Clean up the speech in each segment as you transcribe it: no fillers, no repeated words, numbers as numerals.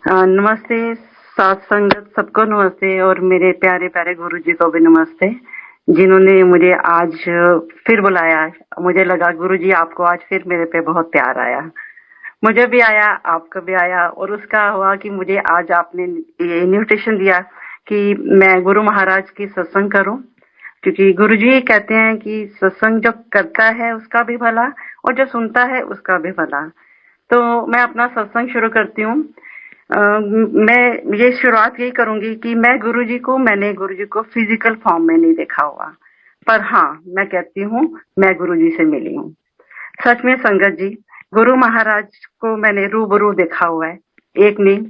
नमस्ते साथ संगत सबको नमस्ते और मेरे प्यारे प्यारे गुरु जी को भी नमस्ते, जिन्होंने मुझे आज फिर बुलाया। मुझे लगा गुरु जी आपको आज फिर मेरे पे बहुत प्यार आया। मुझे भी आया, आपको भी आया, और उसका हुआ कि मुझे आज आपने ये इन्विटेशन दिया कि मैं गुरु महाराज की सत्संग करूं, क्योंकि गुरु जी कहते हैं कि सत्संग जो करता है उसका भी भला और जो सुनता है उसका भी भला। तो मैं अपना सत्संग शुरू करती हूँ। मैं ये शुरुआत यही करूंगी कि मैंने गुरुजी को फिजिकल फॉर्म में नहीं देखा हुआ, पर हाँ मैं कहती हूँ मैं गुरुजी से मिली हूँ। सच में संगत जी, गुरु महाराज को मैंने रूबरू देखा हुआ है। एक नहीं,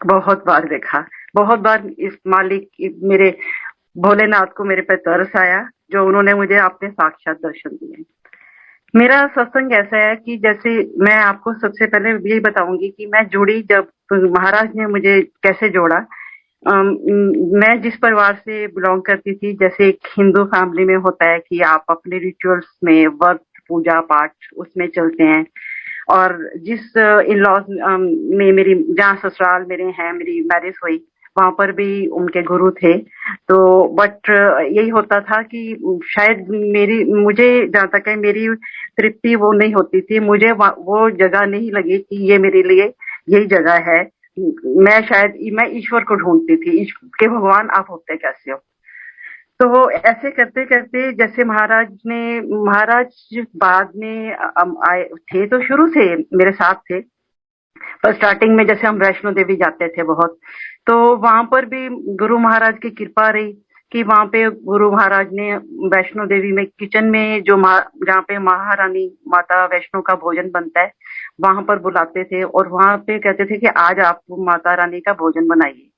बहुत बार देखा। बहुत बार इस मेरे भोलेनाथ को मेरे पे तरस आया, जो उन्होंने मुझे अपने साक्षात दर्शन दिए। मेरा सत्संग ऐसा है कि जैसे मैं आपको सबसे पहले यही बताऊंगी कि मैं जुड़ी जब महाराज ने मुझे कैसे जोड़ा। मैं जिस परिवार से बिलोंग करती थी, जैसे एक हिंदू फैमिली में होता है कि आप अपने रिचुअल्स में व्रत पूजा पाठ उसमें चलते हैं, और जिस इन लॉज में मेरी जहाँ ससुराल मेरे हैं, मेरी मैरिज हुई, वहां पर भी उनके गुरु थे। तो बट यही होता था कि शायद मुझे जहाँ तक है मेरी तृप्ति वो नहीं होती थी, मुझे वो जगह नहीं लगी कि ये मेरे लिए यही जगह है। मैं ईश्वर को ढूंढती थी कि भगवान आप होते कैसे हो। तो ऐसे करते करते जैसे महाराज बाद में आए थे, तो शुरू से मेरे साथ थे। पर स्टार्टिंग में जैसे हम वैष्णो देवी जाते थे बहुत, तो वहां पर भी गुरु महाराज की कृपा रही कि वहां पे गुरु महाराज ने वैष्णो देवी में किचन में जहाँ पे महारानी माता वैष्णो का भोजन बनता है, वहां पर बुलाते थे और वहां पे कहते थे कि आज आप माता रानी का भोजन बनाइए,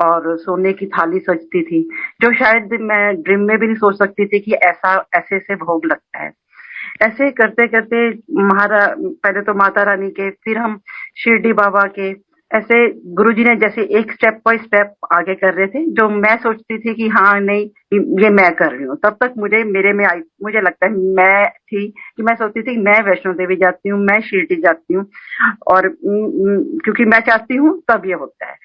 और सोने की थाली सजती थी, जो शायद मैं ड्रीम में भी नहीं सोच सकती थी कि ऐसा ऐसे से भोग लगता है। ऐसे करते करते पहले तो माता रानी के, फिर हम शिरडी बाबा के, ऐसे गुरुजी ने जैसे एक स्टेप बाय स्टेप आगे कर रहे थे, जो मैं सोचती थी कि हाँ नहीं ये मैं कर रही हूँ। तब तक मुझे लगता है मैं थी कि मैं सोचती थी मैं वैष्णो देवी जाती हूँ, मैं शिरडी जाती हूँ, और क्योंकि मैं चाहती हूँ तब ये होता है।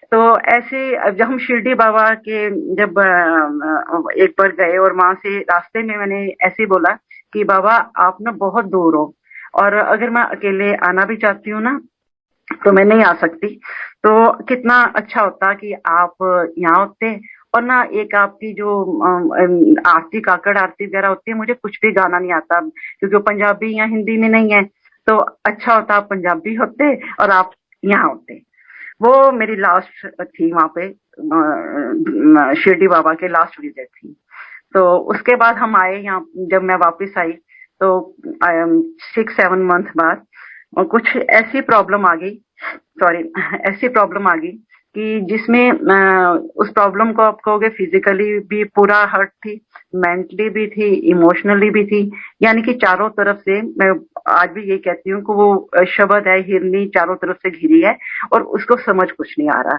तो ऐसे जब हम शिरडी बाबा के जब एक बार गए, और वहां से रास्ते में मैंने ऐसे ही बोला कि बाबा आप ना बहुत दूर हो, और अगर मैं अकेले आना भी चाहती हूँ ना तो मैं नहीं आ सकती, तो कितना अच्छा होता कि आप यहाँ होते, और ना एक आपकी जो आरती काकड़ आरती वगैरह होती है, मुझे कुछ भी गाना नहीं आता क्योंकि वो पंजाबी या हिंदी में नहीं है। तो अच्छा होता आप पंजाबी होते और आप यहाँ होते। वो मेरी लास्ट थी वहां पे, शिरडी बाबा के लास्ट विजिट थी। तो उसके बाद हम आए यहाँ, जब मैं वापस आई तो 6-7 मंथ बाद, और कुछ ऐसी प्रॉब्लम आ गई, सॉरी ऐसी प्रॉब्लम आ गई कि जिसमें उस प्रॉब्लम को आप कहोगे फिजिकली भी पूरा हर्ट थी, मेंटली भी थी, इमोशनली भी थी, यानी कि चारों तरफ से। मैं आज भी ये कहती हूँ कि वो शब्द है हिरनी चारों तरफ से घिरी है, और उसको समझ कुछ नहीं आ रहा।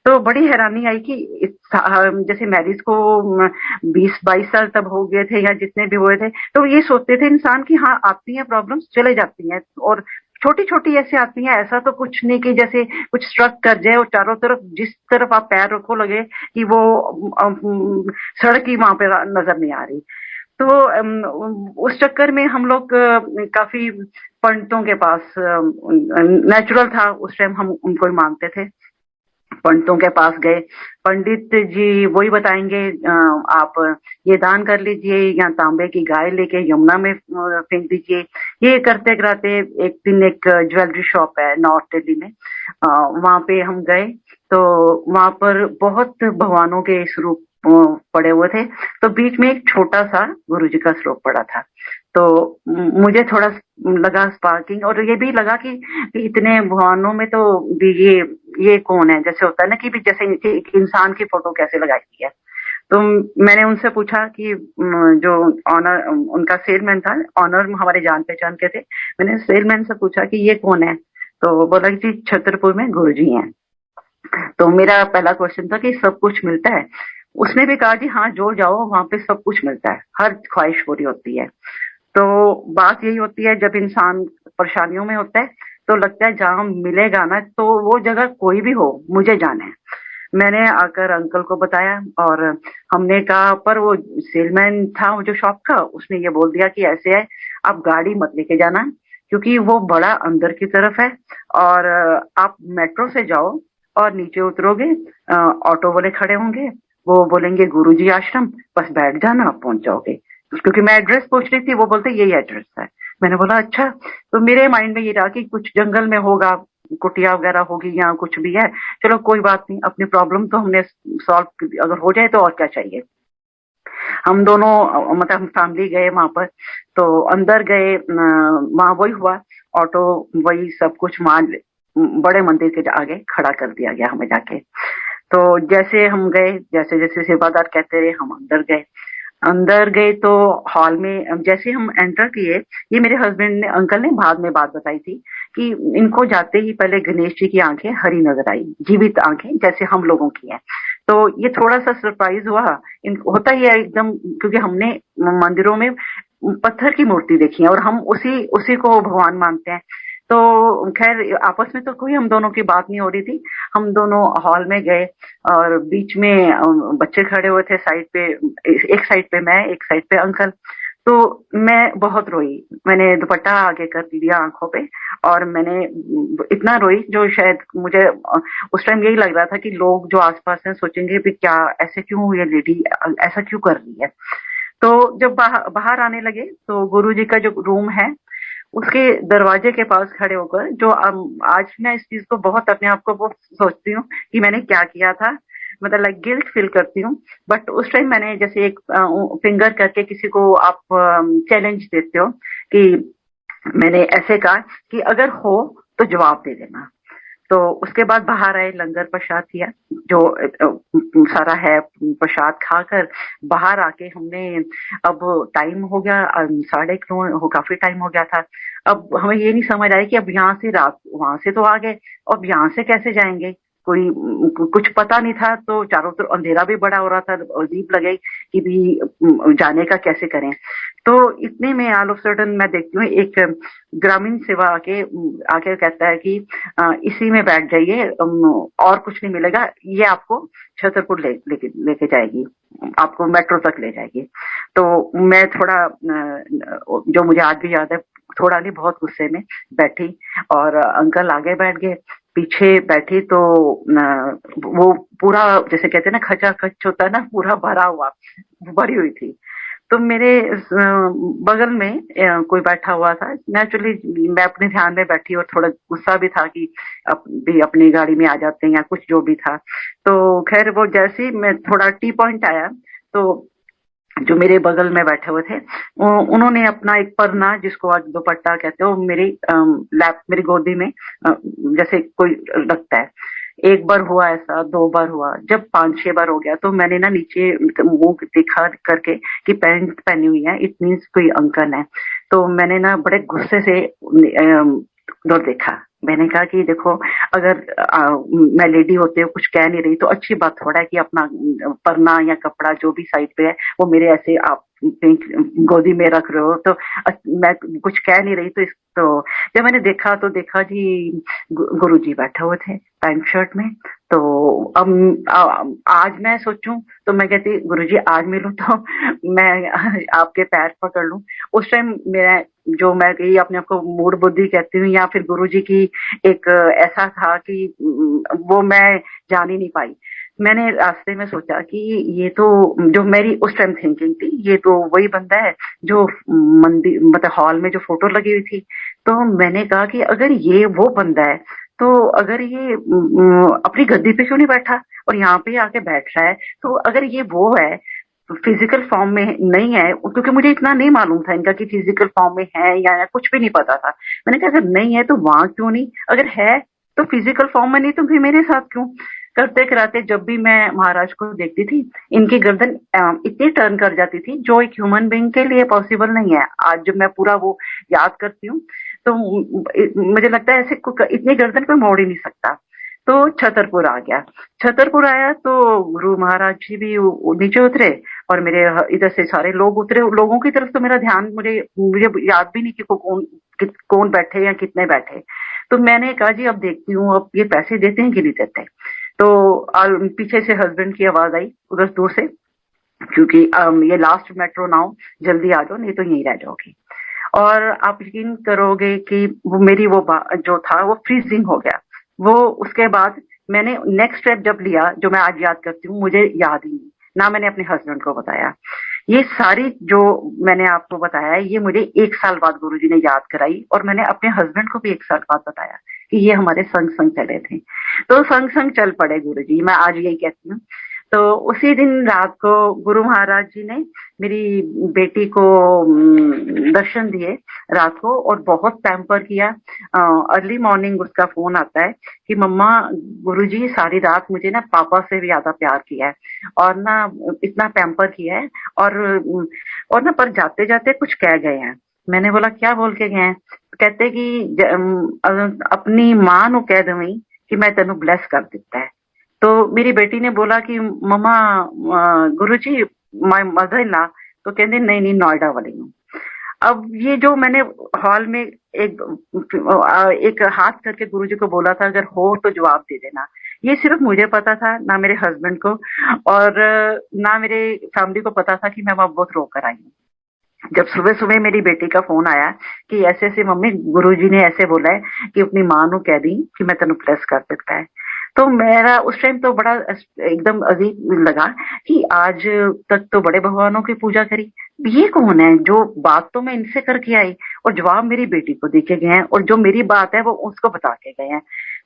तो बड़ी हैरानी आई कि जैसे मैरिज को 20-22 साल तब हो गए थे या जितने भी हुए थे, तो ये सोचते थे इंसान की हाँ आती हैं प्रॉब्लम्स चले जाती हैं, और छोटी छोटी ऐसे आती हैं, ऐसा तो कुछ नहीं कि जैसे कुछ स्ट्रक कर जाए और चारों तरफ जिस तरफ आप पैर रखो लगे कि वो सड़क ही वहां पे नजर नहीं आ रही। तो उस चक्कर में हम लोग काफी पंडितों के पास, नेचुरल था उस टाइम हम उनको ही मानते थे, पंडितों के पास गए। पंडित जी वही बताएंगे आप ये दान कर लीजिए, या तांबे की गाय लेके यमुना में फेंक दीजिए। ये करते कराते एक दिन एक ज्वेलरी शॉप है नॉर्थ दिल्ली में, वहां पे हम गए। तो वहां पर बहुत भगवानों के स्वरूप पड़े हुए थे, तो बीच में एक छोटा सा गुरु जी का स्वरूप पड़ा था। तो मुझे थोड़ा लगा स्पार्किंग, और ये भी लगा कि इतने भगवानों में तो भी ये कौन है, जैसे होता है ना कि भी जैसे एक इंसान की फोटो कैसे लगाई है। तो मैंने उनसे पूछा कि जो ऑनर उनका सेलमैन था, ऑनर हमारे जान पहचान के थे, मैंने सेलमैन से पूछा कि ये कौन है, तो बोला कि जी छतरपुर में गुरुजी हैं। तो मेरा पहला क्वेश्चन था कि सब कुछ मिलता है? उसने भी कहा जी हाँ जो जाओ वहां पे सब कुछ मिलता है, हर ख्वाहिश पूरी होती है। तो बात यही होती है जब इंसान परेशानियों में होता है, तो लगता है जहाँ मिलेगा ना, तो वो जगह कोई भी हो, मुझे जाना है। मैंने आकर अंकल को बताया और हमने कहा, पर वो सेलमैन था वो जो शॉप का, उसने ये बोल दिया कि ऐसे है, आप गाड़ी मत लेके जाना क्योंकि वो बड़ा अंदर की तरफ है, और आप मेट्रो से जाओ और नीचे उतरोगे, ऑटो वाले खड़े होंगे, वो बोलेंगे गुरुजी आश्रम, बस बैठ जाना, आप पहुंच जाओगे। क्योंकि मैं एड्रेस पूछ रही थी, वो बोलते यही एड्रेस है। मैंने बोला अच्छा। तो मेरे माइंड में ये रहा कि कुछ जंगल में होगा, कुटिया वगैरह होगी या कुछ भी है। चलो कोई बात नहीं, अपनी प्रॉब्लम तो हमने सॉल्व, अगर हो जाए तो और क्या चाहिए। हम दोनों मतलब हम फैमिली गए वहां पर, तो अंदर गए, वहां वही हुआ, ऑटो वही सब कुछ मान, बड़े मंदिर के आगे खड़ा कर दिया गया हमें जाके। तो जैसे हम गए, जैसे जैसे सेवादार कहते रहे, हम अंदर गए। अंदर गए तो हॉल में जैसे हम एंटर किए, ये मेरे हस्बैंड ने, अंकल ने बाद में बात बताई थी कि इनको जाते ही पहले गणेश जी की आंखें हरी नजर आई, जीवित आंखें जैसे हम लोगों की हैं। तो ये थोड़ा सा सरप्राइज हुआ। होता ही है एकदम, क्योंकि हमने मंदिरों में पत्थर की मूर्ति देखी है और हम उसी उसी को भगवान मानते हैं। तो खैर आपस में तो कोई हम दोनों की बात नहीं हो रही थी। हम दोनों हॉल में गए और बीच में बच्चे खड़े हुए थे साइड पे, एक साइड पे मैं, एक साइड पे अंकल। तो मैं बहुत रोई, मैंने दुपट्टा आगे कर दिया आंखों पे, और मैंने इतना रोई जो शायद मुझे उस टाइम यही लग रहा था कि लोग जो आसपास हैं सोचेंगे भी क्या, ऐसे क्यों ये लेडी ऐसा क्यों कर रही है। तो जब बाहर आने लगे तो गुरुजी का जो रूम है उसके दरवाजे के पास खड़े होकर, जो आज मैं इस चीज को बहुत अपने आप को वो सोचती हूँ कि मैंने क्या किया था, मतलब लाइक गिल्ट फील करती हूँ। बट उस टाइम मैंने जैसे एक फिंगर करके किसी को आप चैलेंज देते हो कि मैंने ऐसे कहा कि अगर हो तो जवाब दे देना। तो उसके बाद बाहर आए, लंगर प्रसाद किया, जो सारा है प्रसाद खाकर बाहर आके हमने, अब टाइम हो गया 9:30 हो, काफी टाइम हो गया था। अब हमें ये नहीं समझ आया कि अब यहाँ से रात, वहां से तो आ गए, अब यहाँ से कैसे जाएंगे, कोई कुछ पता नहीं था। तो चारों तरफ अंधेरा भी बड़ा हो रहा था, अजीब लगे कि भी जाने का कैसे करें। तो इतने में ऑल ऑफ सडन मैं देखती हूँ एक ग्रामीण सेवा आके आके कहता है कि इसी में बैठ जाइए, और कुछ नहीं मिलेगा, ये आपको छतरपुर लेके जाएगी, आपको मेट्रो तक ले जाएगी। तो मैं थोड़ा जो मुझे आज भी याद है, थोड़ा नहीं बहुत गुस्से में बैठी, और अंकल आगे बैठ गए, पीछे बैठी। तो वो पूरा जैसे कहते हैं ना, खचा खच होता है ना, पूरा भरा हुआ, भरी हुई थी। तो मेरे बगल में कोई बैठा हुआ था। नेचुरली मैं अपने ध्यान में बैठी और थोड़ा गुस्सा भी था कि भी अपनी गाड़ी में आ जाते हैं या कुछ जो भी था। तो खैर वो जैसे ही मैं थोड़ा टी पॉइंट आया, तो जो मेरे बगल में बैठे हुए थे, उन्होंने अपना एक परना, जिसको आज दुपट्टा कहते हो, मेरी लैप, मेरी गोदी में जैसे कोई रखता है। एक बार हुआ ऐसा, दो बार हुआ, जब 5-6 बार हो गया तो मैंने ना नीचे मुंह दिखा करके कि पैंट पहनी हुई है, इट मीन्स कोई अंकल है। तो मैंने ना बड़े गुस्से से उधर देखा। मैंने कहा कि देखो, अगर मैं लेडी होते हुए कुछ कह नहीं रही तो अच्छी बात थोड़ा है कि अपना परना या कपड़ा जो भी साइड पे है वो मेरे ऐसे आप गोदी में रख रहे हो, तो मैं कुछ कह नहीं रही। तो जब मैंने देखा तो देखा जी गुरुजी बैठे हुए थे पैंट शर्ट में। तो अब आज मैं सोचूं तो मैं कहती गुरुजी आज मिलूं तो मैं आपके पैर पकड़ लूं। उस टाइम मेरा, जो मैं कही अपने आप को मूड बुद्धि कहती हूँ, या फिर गुरुजी की एक ऐसा था कि वो मैं जान ही नहीं पाई। मैंने रास्ते में सोचा कि ये तो, जो मेरी उस टाइम थिंकिंग थी, ये तो वही बंदा है जो मंदिर, मतलब हॉल में जो फोटो लगी हुई थी। तो मैंने कहा कि अगर ये वो बंदा है, तो अगर ये अपनी गद्दी पे क्यों नहीं बैठा और यहाँ पे आके बैठ रहा है। तो अगर ये वो है, फिजिकल फॉर्म में नहीं है, क्योंकि मुझे इतना नहीं मालूम था इनका कि फिजिकल फॉर्म में है या कुछ भी नहीं पता था। मैंने कहा अगर नहीं है तो वहां क्यों नहीं, अगर है तो फिजिकल फॉर्म में नहीं तो फिर मेरे साथ क्यों। करते कराते जब भी मैं महाराज को देखती थी, इनकी गर्दन इतनी टर्न कर जाती थी जो एक ह्यूमन बीइंग के लिए पॉसिबल नहीं है। आज जब मैं पूरा वो याद करती हूँ तो मुझे लगता है ऐसे इतनी गर्दन कोई मोड़ ही नहीं सकता। तो छतरपुर आ गया। छतरपुर आया तो गुरु महाराज जी भी नीचे उतरे, और मेरे इधर से सारे लोग उतरे। लोगों की तरफ तो मेरा ध्यान, मुझे मुझे याद भी नहीं कि कौन बैठे या कितने बैठे। तो मैंने कहा जी अब देखती हूँ अब ये पैसे देते हैं कि नहीं देते। तो पीछे से हस्बैंड की आवाज आई उधर दूर से, क्योंकि ये लास्ट मेट्रो नाउ, जल्दी आ जाओ नहीं तो यहीं रह जाओगी। और आप यकीन करोगे कि वो मेरी जो था वो फ्रीजिंग हो गया। वो उसके बाद मैंने नेक्स्ट स्टेप जब लिया, जो मैं आज याद करती हूँ, मुझे याद ही नहीं, ना मैंने अपने हस्बैंड को बताया। ये सारी जो मैंने आपको बताया है ये मुझे 1 साल बाद गुरुजी ने याद कराई, और मैंने अपने हस्बैंड को भी 1 साल बाद बताया कि ये हमारे संग संग चले थे। तो संग संग चल पड़े गुरुजी, मैं आज यही कहती हूँ। तो उसी दिन रात को गुरु महाराज जी ने मेरी बेटी को दर्शन दिए रात को, और बहुत पैम्पर किया। अर्ली मॉर्निंग उसका फोन आता है कि मम्मा गुरुजी सारी रात मुझे ना पापा से भी ज्यादा प्यार किया है, और ना इतना पैम्पर किया है, और ना पर जाते जाते कुछ कह गए हैं। मैंने बोला क्या बोल के गए हैं? कहते कि अपनी मां नु कह दवी कि मैं तेन ब्लेस कर दिता है। तो मेरी बेटी ने बोला कि मम्मा गुरुजी माय मदर इन लॉ, तो कहते नहीं नहीं नोएडा वाली हूँ। अब ये जो मैंने हॉल में एक हाथ करके गुरुजी को बोला था अगर हो तो जवाब दे देना, ये सिर्फ मुझे पता था, ना मेरे हस्बैंड को, और ना मेरे फैमिली को पता था कि मैं वहां बहुत रो कर आई हूँ। जब सुबह सुबह मेरी बेटी का फोन आया कि ऐसे ऐसे मम्मी गुरुजी ने ऐसे बोला है कि अपनी मां नु कह दी कि मैं तेन ब्लेस कर सकता है, तो मेरा उस टाइम तो बड़ा एकदम अजीब लगा कि आज तक तो बड़े भगवानों की पूजा करी, ये कौन है जो बात तो मैं इनसे करके आई और जवाब मेरी बेटी को दे के गए हैं, और जो मेरी बात है वो उसको बता के गए हैं।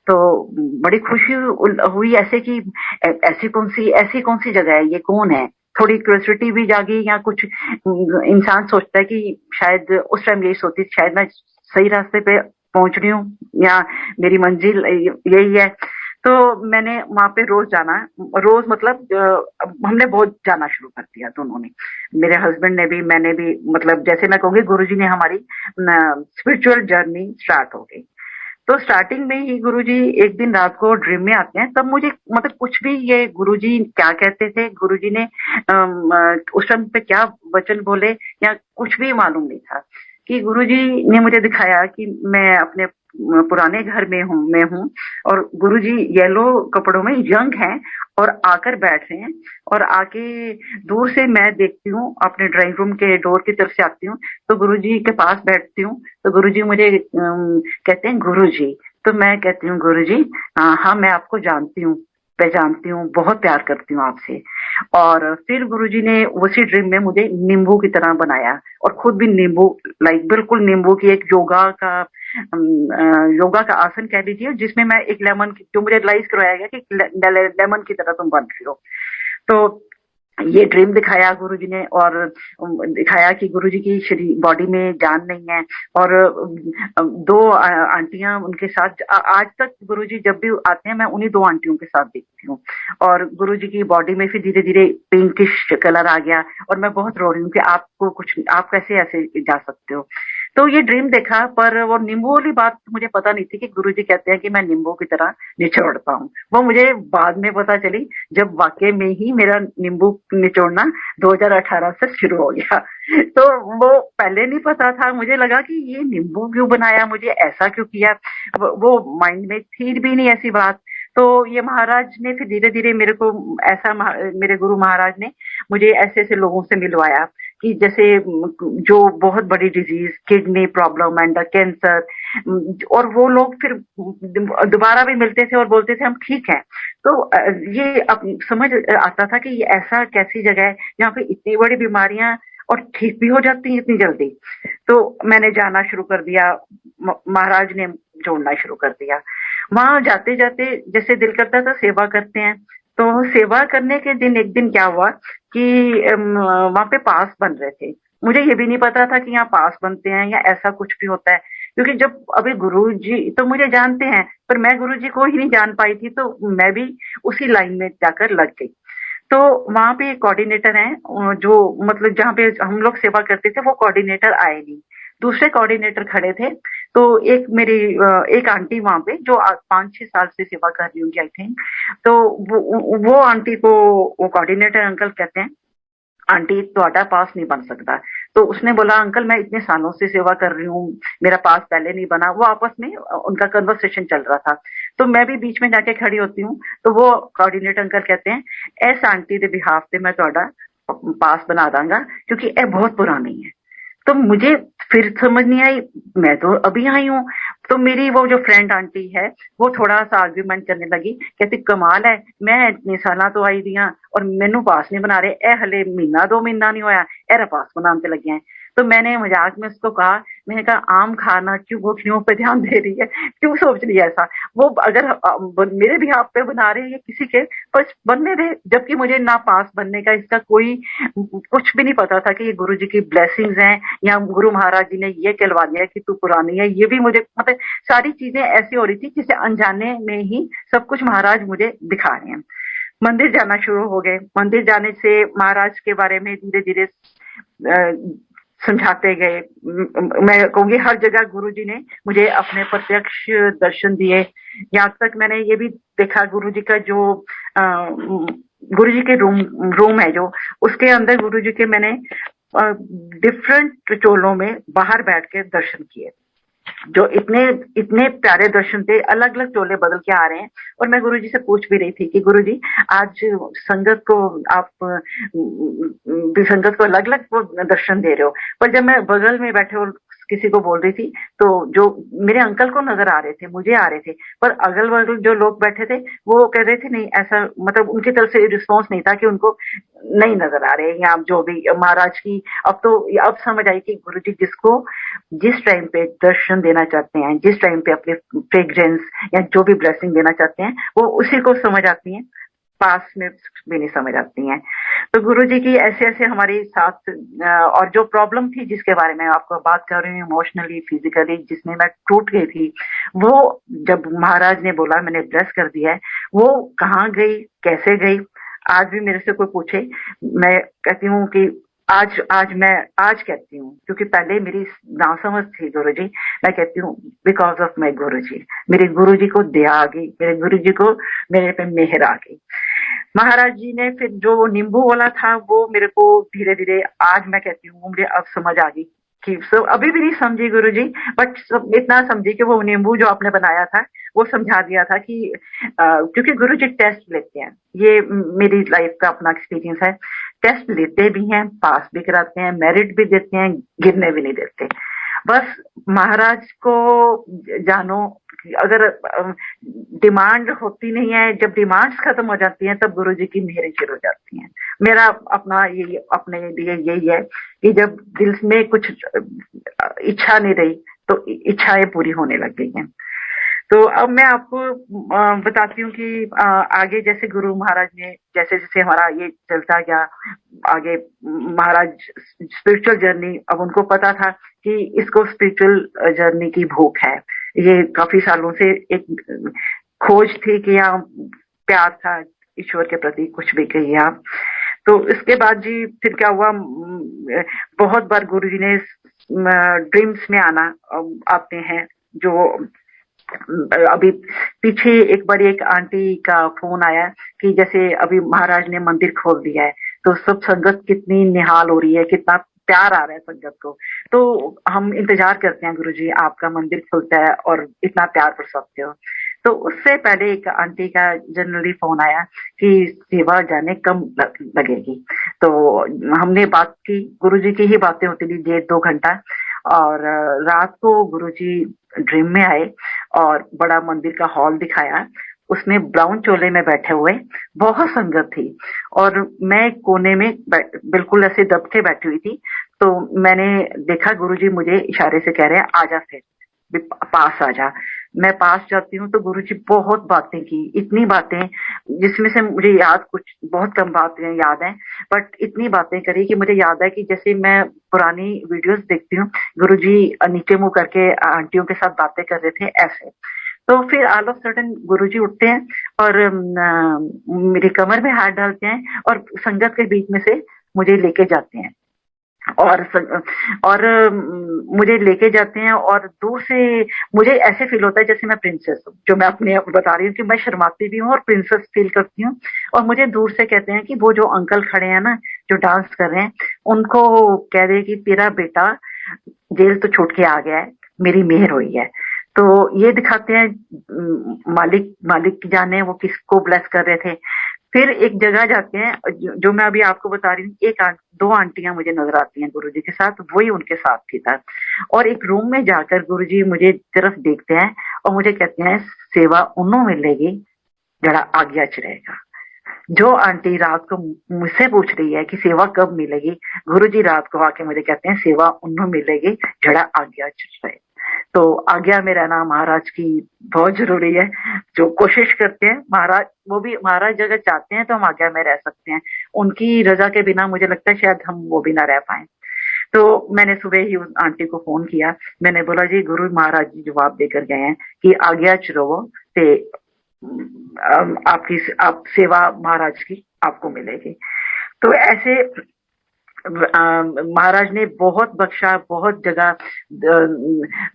तो बड़ी खुशी हुई ऐसे कि ऐसी कौन सी जगह है, ये कौन है। थोड़ी क्यूरियोसिटी भी जागी, या कुछ इंसान सोचता है कि शायद उस टाइम यही सोचती शायद मैं सही रास्ते पे पहुंच रही हूँ, या मेरी मंजिल यही है। तो मैंने वहां पे रोज जाना, रोज मतलब हमने बहुत जाना शुरू कर दिया दोनों ने, मेरे हस्बैंड ने भी मैंने भी, मतलब जैसे मैं कहूँगी गुरुजी ने हमारी स्पिरिचुअल जर्नी स्टार्ट हो गई। तो स्टार्टिंग में ही गुरुजी एक दिन रात को ड्रीम में आते हैं, तब मुझे मतलब कुछ भी ये गुरुजी क्या कहते थे, गुरुजी ने उस टाइम पे क्या वचन बोले या कुछ भी मालूम नहीं था। कि गुरुजी ने मुझे दिखाया कि मैं अपने पुराने घर में हूँ, और गुरुजी येलो कपड़ों में यंग हैं और आकर बैठ रहे हैं, और आके दूर से मैं देखती हूँ अपने ड्राइंग रूम के डोर की तरफ से आती हूँ, तो गुरुजी के पास बैठती हूँ, तो गुरुजी मुझे कहते हैं गुरुजी। तो मैं कहती हूँ गुरुजी हाँ मैं आपको जानती हूँ, पहचानती हूँ, बहुत प्यार करती हूँ आपसे। और फिर गुरुजी ने उसी ड्रीम में मुझे नींबू की तरह बनाया, और खुद भी नींबू, लाइक बिल्कुल नींबू की एक योगा का आसन कह लीजिए, जिसमें मैं एक लेमन की, जो मुझे रियलाइज करवाया गया कि लेमन की तरह तुम बन रही हो। तो ये ड्रीम दिखाया गुरुजी ने, और दिखाया कि गुरुजी की शरीर बॉडी में जान नहीं है, और दो आंटियां उनके साथ, आज तक गुरुजी जब भी आते हैं मैं उन्हीं दो आंटियों के साथ देखती हूँ। और गुरुजी की बॉडी में फिर धीरे धीरे पिंकिश कलर आ गया, और मैं बहुत रो रही हूँ कि आपको कुछ, आप कैसे ऐसे जा सकते हो। तो ये ड्रीम देखा, पर वो नींबू वाली बात मुझे पता नहीं थी कि गुरुजी कहते हैं कि मैं नींबू की तरह निचोड़ता हूँ। वो मुझे बाद में पता चली, जब वाकई में ही मेरा नींबू निचोड़ना 2018 से शुरू हो गया। तो वो पहले नहीं पता था, मुझे लगा कि ये नींबू क्यों बनाया, मुझे ऐसा क्यों किया, वो माइंड में थी भी नहीं ऐसी बात। तो ये महाराज ने फिर धीरे धीरे मेरे को ऐसा, मेरे गुरु महाराज ने मुझे ऐसे ऐसे लोगों से मिलवाया कि जैसे जो बहुत बड़ी disease, kidney problem and cancer, और वो लोग फिर दोबारा भी मिलते थे और बोलते थे हम ठीक हैं। तो ये अब समझ आता था कि ये ऐसा कैसी जगह है जहाँ पे इतनी बड़ी बीमारियां और ठीक भी हो जाती हैं इतनी जल्दी। तो मैंने जाना शुरू कर दिया, महाराज ने जोड़ना शुरू कर दिया। वहां जाते जाते जैसे दिल करता था सेवा करते हैं, तो सेवा करने के दिन एक दिन क्या हुआ कि वहां पे पास बन रहे थे। मुझे ये भी नहीं पता था कि यहाँ पास बनते हैं या ऐसा कुछ भी होता है, क्योंकि जब अभी गुरुजी तो मुझे जानते हैं, पर मैं गुरुजी को ही नहीं जान पाई थी, तो मैं भी उसी लाइन में जाकर लग गई। तो वहां पे कोऑर्डिनेटर हैं, जो मतलब जहाँ पे हम लोग सेवा करते थे वो कोऑर्डिनेटर आए नहीं, दूसरे कोऑर्डिनेटर खड़े थे। तो एक मेरी एक आंटी वहां पे जो 5-6 साल से सेवा कर रही होंगी आई थिंक, तो वो आंटी को वो कोऑर्डिनेटर अंकल कहते हैं आंटी ਤੁਹਾਡਾ पास नहीं बन सकता, तो उसने बोला अंकल मैं इतने सालों से सेवा कर रही हूँ, मेरा पास पहले नहीं बना। वो आपस में उनका कन्वर्सेशन चल रहा था। तो मैं भी बीच में जाके खड़ी होती हूँ, तो वो कोऑर्डिनेटर अंकल कहते हैं एस आंटी दे बिहाफ पे मैं ਤੁਹਾਡਾ पास बना दांगा क्योंकि ए बहुत पुरानी है। तो मुझे फिर समझ नहीं आई, मैं तो अभी आई हूँ। तो मेरी वो जो फ्रेंड आंटी है वो थोड़ा सा आर्ग्यूमेंट करने लगी, कहती कमाल है मैं इतने साल तो आई दी हाँ और मैनू पास नहीं बना रहे, ए हले महीना 2 महीना नहीं होया एरा पास बनाने लगे हैं। तो मैंने मजाक में उसको कहा, मैंने कहा आम खाना क्यों गोखलियों पे ध्यान दे रही है, क्यों सोच रही है ऐसा। वो अगर मेरे भी हाथ पे बना रही है किसी के, पर बनने दे। जबकि मुझे ना पास बनने का इसका कोई कुछ भी नहीं पता था कि ये गुरु जी की ब्लेसिंग्स हैं या गुरु महाराज जी ने ये कहलवा दिया कि तू पुरानी है। ये भी मुझे मतलब सारी चीजें ऐसी हो रही थी जिसे अनजाने में ही सब कुछ महाराज मुझे दिखा रहे हैं। मंदिर जाना शुरू हो गए। मंदिर जाने से महाराज के बारे में धीरे धीरे समझाते गए। मैं कहूंगी हर जगह गुरुजी ने मुझे अपने प्रत्यक्ष दर्शन दिए। यहाँ तक मैंने ये भी देखा गुरुजी का जो गुरुजी के रूम है जो, उसके अंदर गुरुजी के मैंने डिफरेंट चोलों में बाहर बैठ के दर्शन किए, जो इतने इतने प्यारे दर्शन थे। अलग अलग चोले बदल के आ रहे हैं। और मैं गुरुजी से पूछ भी रही थी कि गुरुजी आज संगत को आप संगत को अलग अलग दर्शन दे रहे हो, पर जब मैं बगल में बैठे और किसी को बोल रही थी तो जो मेरे अंकल को नजर आ रहे थे, मुझे आ रहे थे, पर अगल बगल जो लोग बैठे थे वो कह रहे थे नहीं ऐसा, मतलब उनकी तरफ से रिस्पॉन्स नहीं था कि उनको नहीं नजर आ रहे या जो भी महाराज की। अब तो अब समझ आई कि गुरुजी जिसको जिस टाइम पे दर्शन देना चाहते हैं, जिस टाइम पे अपने फ्रेग्रेंस या जो भी ब्लेसिंग देना चाहते हैं वो उसी को समझ आती हैं, पास में भी नहीं समझ आती हैं। तो गुरुजी की ऐसे ऐसे हमारे साथ और जो प्रॉब्लम थी जिसके बारे में आपको बात कर रही हूँ, इमोशनली फिजिकली जिसमें मैं टूट गई थी, वो जब महाराज ने बोला मैंने ब्लेस कर दिया है, वो कहाँ गई कैसे गई। आज भी मेरे से कोई पूछे मैं कहती हूँ कि आज कहती हूँ, क्योंकि पहले मेरी नासमझ थी गुरुजी। मैं कहती हूँ बिकॉज ऑफ माई गुरुजी, मेरे गुरुजी को दया आ गई, मेरे गुरुजी को मेरे पे मेहर आ गई। महाराज जी ने फिर जो वो नींबू वाला था वो मेरे को धीरे धीरे, आज मैं कहती हूँ मुझे अब समझ आ गई कि सब अभी भी नहीं समझी गुरुजी, बट इतना समझी कि वो नींबू जो आपने बनाया था वो समझा दिया था कि क्योंकि गुरुजी टेस्ट लेते हैं, ये मेरी लाइफ का अपना एक्सपीरियंस है। टेस्ट लेते भी हैं, पास भी कराते हैं, मेरिट भी देते हैं, गिरने भी नहीं देते। बस महाराज को जानो कि अगर डिमांड होती नहीं है, जब डिमांड्स खत्म हो जाती हैं तब गुरुजी की मेहरें शुरू हो जाती हैं। मेरा अपना यही अपने लिए यही है कि जब दिल में कुछ इच्छा नहीं रही तो इच्छाएं पूरी होने लग गई हैं। तो अब मैं आपको बताती हूँ कि आगे जैसे गुरु महाराज ने जैसे जैसे हमारा ये चलता गया आगे, महाराज स्पिरिचुअल जर्नी, अब उनको पता था कि इसको स्पिरिचुअल जर्नी की भूख है। ये काफी सालों से एक खोज थी कि यहाँ प्यार था ईश्वर के प्रति, कुछ भी कहिए आप। तो इसके बाद जी फिर क्या हुआ, बहुत बार गुरु जी ने ड्रीम्स में आते हैं। जो अभी पीछे एक बार एक आंटी का फोन आया कि जैसे अभी महाराज ने मंदिर खोल दिया है तो सब संगत कितनी निहाल हो रही है, कितना प्यार आ रहा है संगत को। तो हम इंतजार करते हैं गुरुजी आपका मंदिर खुलता है और इतना प्यार बरसाते हो। तो उससे पहले एक आंटी का जनरली फोन आया कि सेवा जाने कब लगेगी। तो हमने बात की, गुरुजी की ही बातें होती थी 1.5-2 घंटा। और रात को गुरुजी ड्रीम में आए और बड़ा मंदिर का हॉल दिखाया। उसमें ब्राउन चोले में बैठे हुए बहुत संगत थी और मैं कोने में बिल्कुल ऐसे दब के बैठी हुई थी। तो मैंने देखा गुरुजी मुझे इशारे से कह रहे हैं आजा, फिर पास आजा। मैं पास जाती हूँ तो गुरुजी बहुत बातें की, इतनी बातें जिसमें से मुझे याद कुछ बहुत कम बातें याद हैं, बट इतनी बातें करी कि मुझे याद है कि जैसे मैं पुरानी वीडियोस देखती हूँ गुरुजी नीचे मुंह करके आंटियों के साथ बातें कर रहे थे ऐसे। तो फिर ऑल ऑफ सडन गुरुजी उठते हैं और मेरी कमर में हाथ डालते हैं और संगत के बीच में से मुझे लेके जाते हैं। और और मुझे लेके जाते हैं और दूर से मुझे ऐसे फील होता है जैसे मैं प्रिंसेस हूँ, जो मैं अपने आप बता रही हूँ कि मैं शर्माती भी हूँ और प्रिंसेस फील करती हूँ। और मुझे दूर से कहते हैं कि वो जो अंकल खड़े हैं ना, जो डांस कर रहे हैं, उनको कह दे कि तेरा बेटा जेल तो छूट के आ गया है, मेरी मेहर हुई है। तो ये दिखाते हैं, मालिक मालिक की जाने वो किसको ब्लेस कर रहे थे। फिर एक जगह जाते हैं, जो मैं अभी आपको बता रही हूँ, दो आंटियां मुझे नजर आती हैं गुरुजी के साथ, वही उनके साथ थी था। और एक रूम में जाकर गुरुजी मुझे तरफ देखते हैं और मुझे कहते हैं, सेवा उन्हों मिलेगी जरा आज्ञा च रहेगा। जो आंटी रात को मुझसे पूछ रही है कि सेवा कब मिलेगी, गुरुजी रात को आके मुझे कहते हैं, सेवा उन्हों मिलेगी जड़ा आज्ञा च रहे। तो आज्ञा में रहना महाराज की बहुत जरूरी है। जो कोशिश करते हैं महाराज, वो भी महाराज अगर चाहते हैं तो हम आज्ञा में रह सकते हैं, उनकी रजा के बिना मुझे लगता है शायद हम वो भी ना रह पाए। तो मैंने सुबह ही उस आंटी को फोन किया, मैंने बोला जी गुरु महाराज जी जवाब देकर गए हैं कि आज्ञा च रहो ते आपकी आप सेवा महाराज की आपको मिलेगी। तो ऐसे महाराज ने बहुत बख्शा, बहुत जगह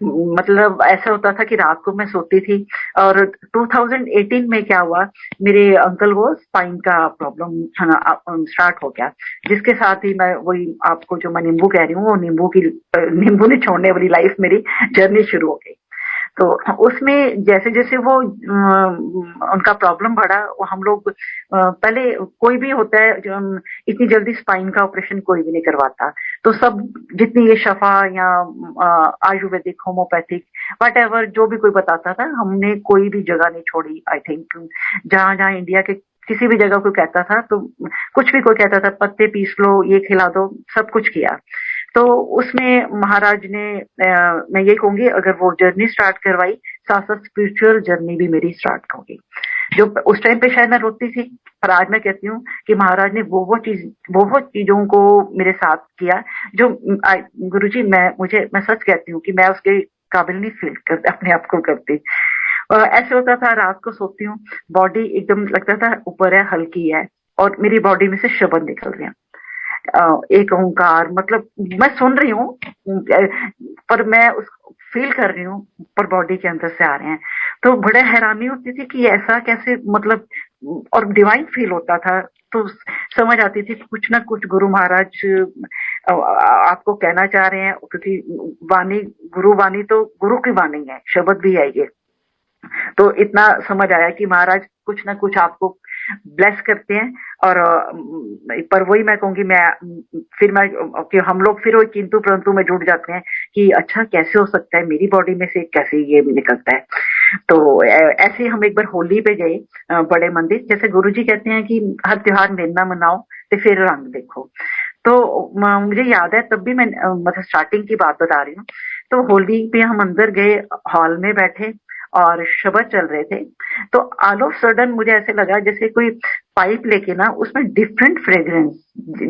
मतलब ऐसा होता था कि रात को मैं सोती थी। और 2018 में क्या हुआ, मेरे अंकल को स्पाइन का प्रॉब्लम स्टार्ट हो गया, जिसके साथ ही मैं वही आपको जो मैं नींबू कह रही हूँ, वो नींबू नहीं छोड़ने वाली लाइफ मेरी जर्नी शुरू हो गई। तो उसमें जैसे जैसे वो उनका प्रॉब्लम बढ़ा, वो हम लोग पहले कोई भी होता है जो इतनी जल्दी स्पाइन का ऑपरेशन कोई भी नहीं करवाता। तो सब जितनी ये शफा या आयुर्वेदिक, होम्योपैथिक, वट एवर जो भी कोई बताता था, हमने कोई भी जगह नहीं छोड़ी। आई थिंक जहां जहां इंडिया के किसी भी जगह कोई कहता था तो कुछ भी कोई कहता था, पत्ते पीस लो, ये खिला दो, सब कुछ किया। तो उसमें महाराज ने मैं ये कहूंगी, अगर वो जर्नी स्टार्ट करवाई, साथ साथ स्पिरिचुअल जर्नी भी मेरी स्टार्ट होगी। जो उस टाइम पे शायद मैं रोती थी, पर आज मैं कहती हूँ कि महाराज ने वो चीजों को मेरे साथ किया जो गुरुजी मैं सच कहती हूँ कि मैं उसके काबिल नहीं फील कर अपने आप को करती। ऐसे होता था, रात को सोती हूँ, बॉडी एकदम लगता था ऊपर है, हल्की है, और मेरी बॉडी में से शब्द निकल रहे हैं, एक ओंकार, मतलब मैं सुन रही हूँ पर मैं उसको फील कर रही हूँ, पर बॉडी के अंदर से आ रहे हैं। तो बड़े हैरानी होती थी कि ऐसा कैसे, मतलब, और डिवाइन फील होता था। तो समझ आती थी कुछ ना कुछ गुरु महाराज आपको कहना चाह रहे हैं, क्योंकि वाणी, गुरु वाणी तो गुरु की वाणी है, शब्द भी है ये। तो इतना समझ आया कि महाराज कुछ ना कुछ आपको ब्लेस करते हैं। और पर वही मैं कहूंगी, मैं कि हम लोग फिर वही किंतु परंतु में जुड़ जाते हैं कि अच्छा कैसे हो सकता है, मेरी बॉडी में से कैसे ये निकलता है। तो ऐसे हम एक बार होली पे गए बड़े मंदिर, जैसे गुरुजी कहते हैं कि हर त्योहार मेरे ना मनाओ तो फिर रंग देखो। तो मुझे याद है, तब भी मैं मतलब स्टार्टिंग की बात बता रही हूँ। तो होली पे हम अंदर गए, हॉल में बैठे और शब्द चल रहे थे। तो ऑल ऑफ सडन मुझे ऐसे लगा जैसे कोई पाइप लेके ना, उसमें डिफरेंट फ्रेग्रेंस,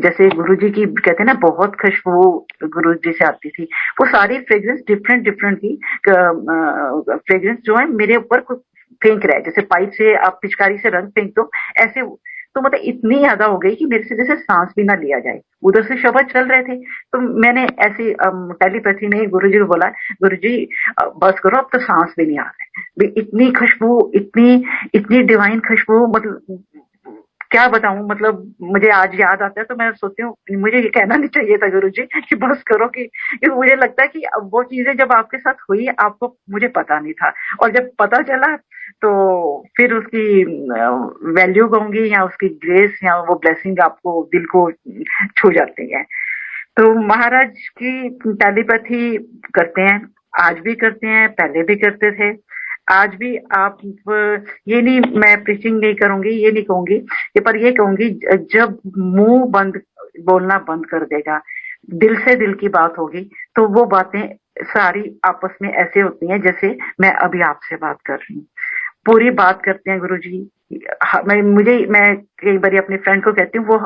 जैसे गुरुजी की कहते हैं ना बहुत खुशबू गुरुजी से आती थी, वो सारी फ्रेग्रेंस डिफरेंट डिफरेंट थी। फ्रेग्रेंस जो है मेरे ऊपर फेंक रहा है, जैसे पाइप से आप पिचकारी से रंग फेंक दो ऐसे। तो मतलब इतनी ज्यादा हो गई कि मेरे से जैसे सांस भी ना लिया जाए, उधर से शब्द चल रहे थे। तो मैंने ऐसी टेलीपैथी में गुरुजी को बोला, गुरुजी बस करो, अब तो सांस भी नहीं आ रहा है, इतनी खुशबू, इतनी इतनी डिवाइन खुशबू, मतलब क्या बताऊं। मतलब मुझे आज याद आता है तो मैं सोचती हूँ मुझे ये कहना नहीं चाहिए था गुरुजी कि बस करो, कि मुझे लगता है कि अब वो चीजें जब आपके साथ हुई, आपको, मुझे पता नहीं था, और जब पता चला तो फिर उसकी वैल्यू कहूंगी या उसकी ग्रेस या वो ब्लेसिंग आपको दिल को छू जाती है। तो महाराज की टेलीपैथी करते हैं, आज भी करते हैं, पहले भी करते थे, आज भी आप ये नहीं, मैं प्रीचिंग नहीं करूंगी, ये नहीं कहूंगी, पर ये कहूंगी जब मुंह बंद बोलना बंद कर देगा, दिल से दिल की बात होगी, तो वो बातें सारी आपस में ऐसे होती हैं जैसे मैं अभी आपसे बात कर रही हूँ, पूरी बात करते हैं गुरुजी। मैं कई बार अपने फ्रेंड को कहती हूँ, वो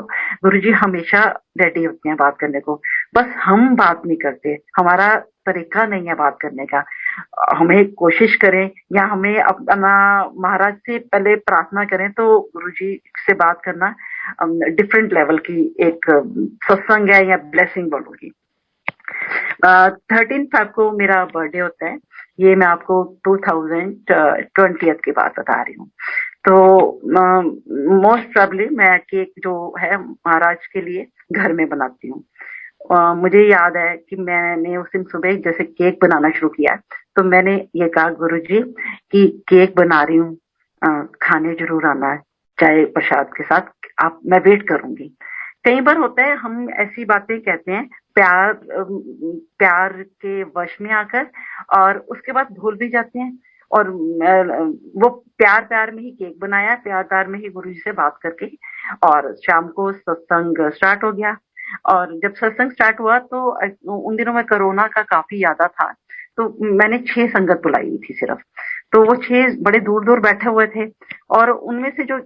गुरुजी हमेशा रेडी होते हैं बात करने को, बस हम बात नहीं करते, हमारा तरीका नहीं है बात करने का। हमें कोशिश करें या हमें अपना महाराज से पहले प्रार्थना करें, तो गुरुजी से बात करना डिफरेंट लेवल की एक सत्संग है या ब्लेसिंग बोलूंगी। 13 फेब को मेरा बर्थडे होता है। ये मैं आपको 2020 की बात बता रही हूँ। तो मोस्ट प्रॉब्ली मैं केक जो है महाराज के लिए घर में बनाती हूँ। मुझे याद है कि मैंने उस दिन सुबह जैसे केक बनाना शुरू किया, तो मैंने ये कहा गुरुजी कि केक बना रही हूँ, खाने जरूर आना है, चाहे प्रसाद के साथ। आप मैं वेट करूंगी। कई बार होता है हम ऐसी बातें कहते हैं प्यार के वश में आकर, और उसके बाद भूल भी जाते हैं। और वो प्यार प्यार में ही केक बनाया, प्यार प्यार में ही गुरु जी से बात करके, और शाम को सत्संग स्टार्ट हो गया। और जब सत्संग स्टार्ट हुआ तो उन दिनों में कोरोना का काफी ज्यादा था, तो मैंने 6 संगत बुलाई हुई थी सिर्फ। तो वो 6 बड़े दूर दूर बैठे हुए थे, और उनमें से जो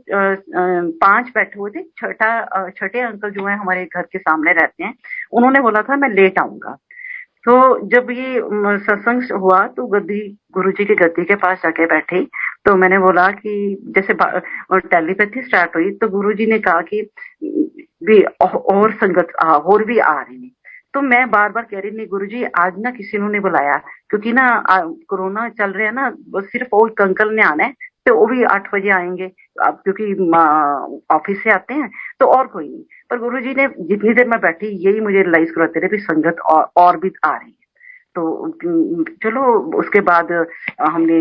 5 बैठे हुए थे, छठे अंकल जो है हमारे घर के सामने रहते हैं, उन्होंने बोला था मैं लेट आऊंगा। तो जब ये सत्संग हुआ तो गद्दी गुरुजी की गद्दी के पास जाके बैठी, तो मैंने बोला कि जैसे टेलीपैथी स्टार्ट हुई, तो गुरुजी ने कहा कि भी और संगत और भी आ रही है। तो मैं बार बार कह रही नहीं गुरुजी आज ना किसी ने नहीं बुलाया, क्योंकि ना कोरोना चल रहा है ना, बस सिर्फ वो एक अंकल ने आना है, तो वो भी 8 बजे आएंगे अब, क्योंकि ऑफिस से आते हैं, तो और कोई नहीं। पर गुरुजी ने जितनी देर मैं बैठी यही मुझे रियलाइज कराते रहे कि संगत और भी आ रही है। तो चलो उसके बाद हमने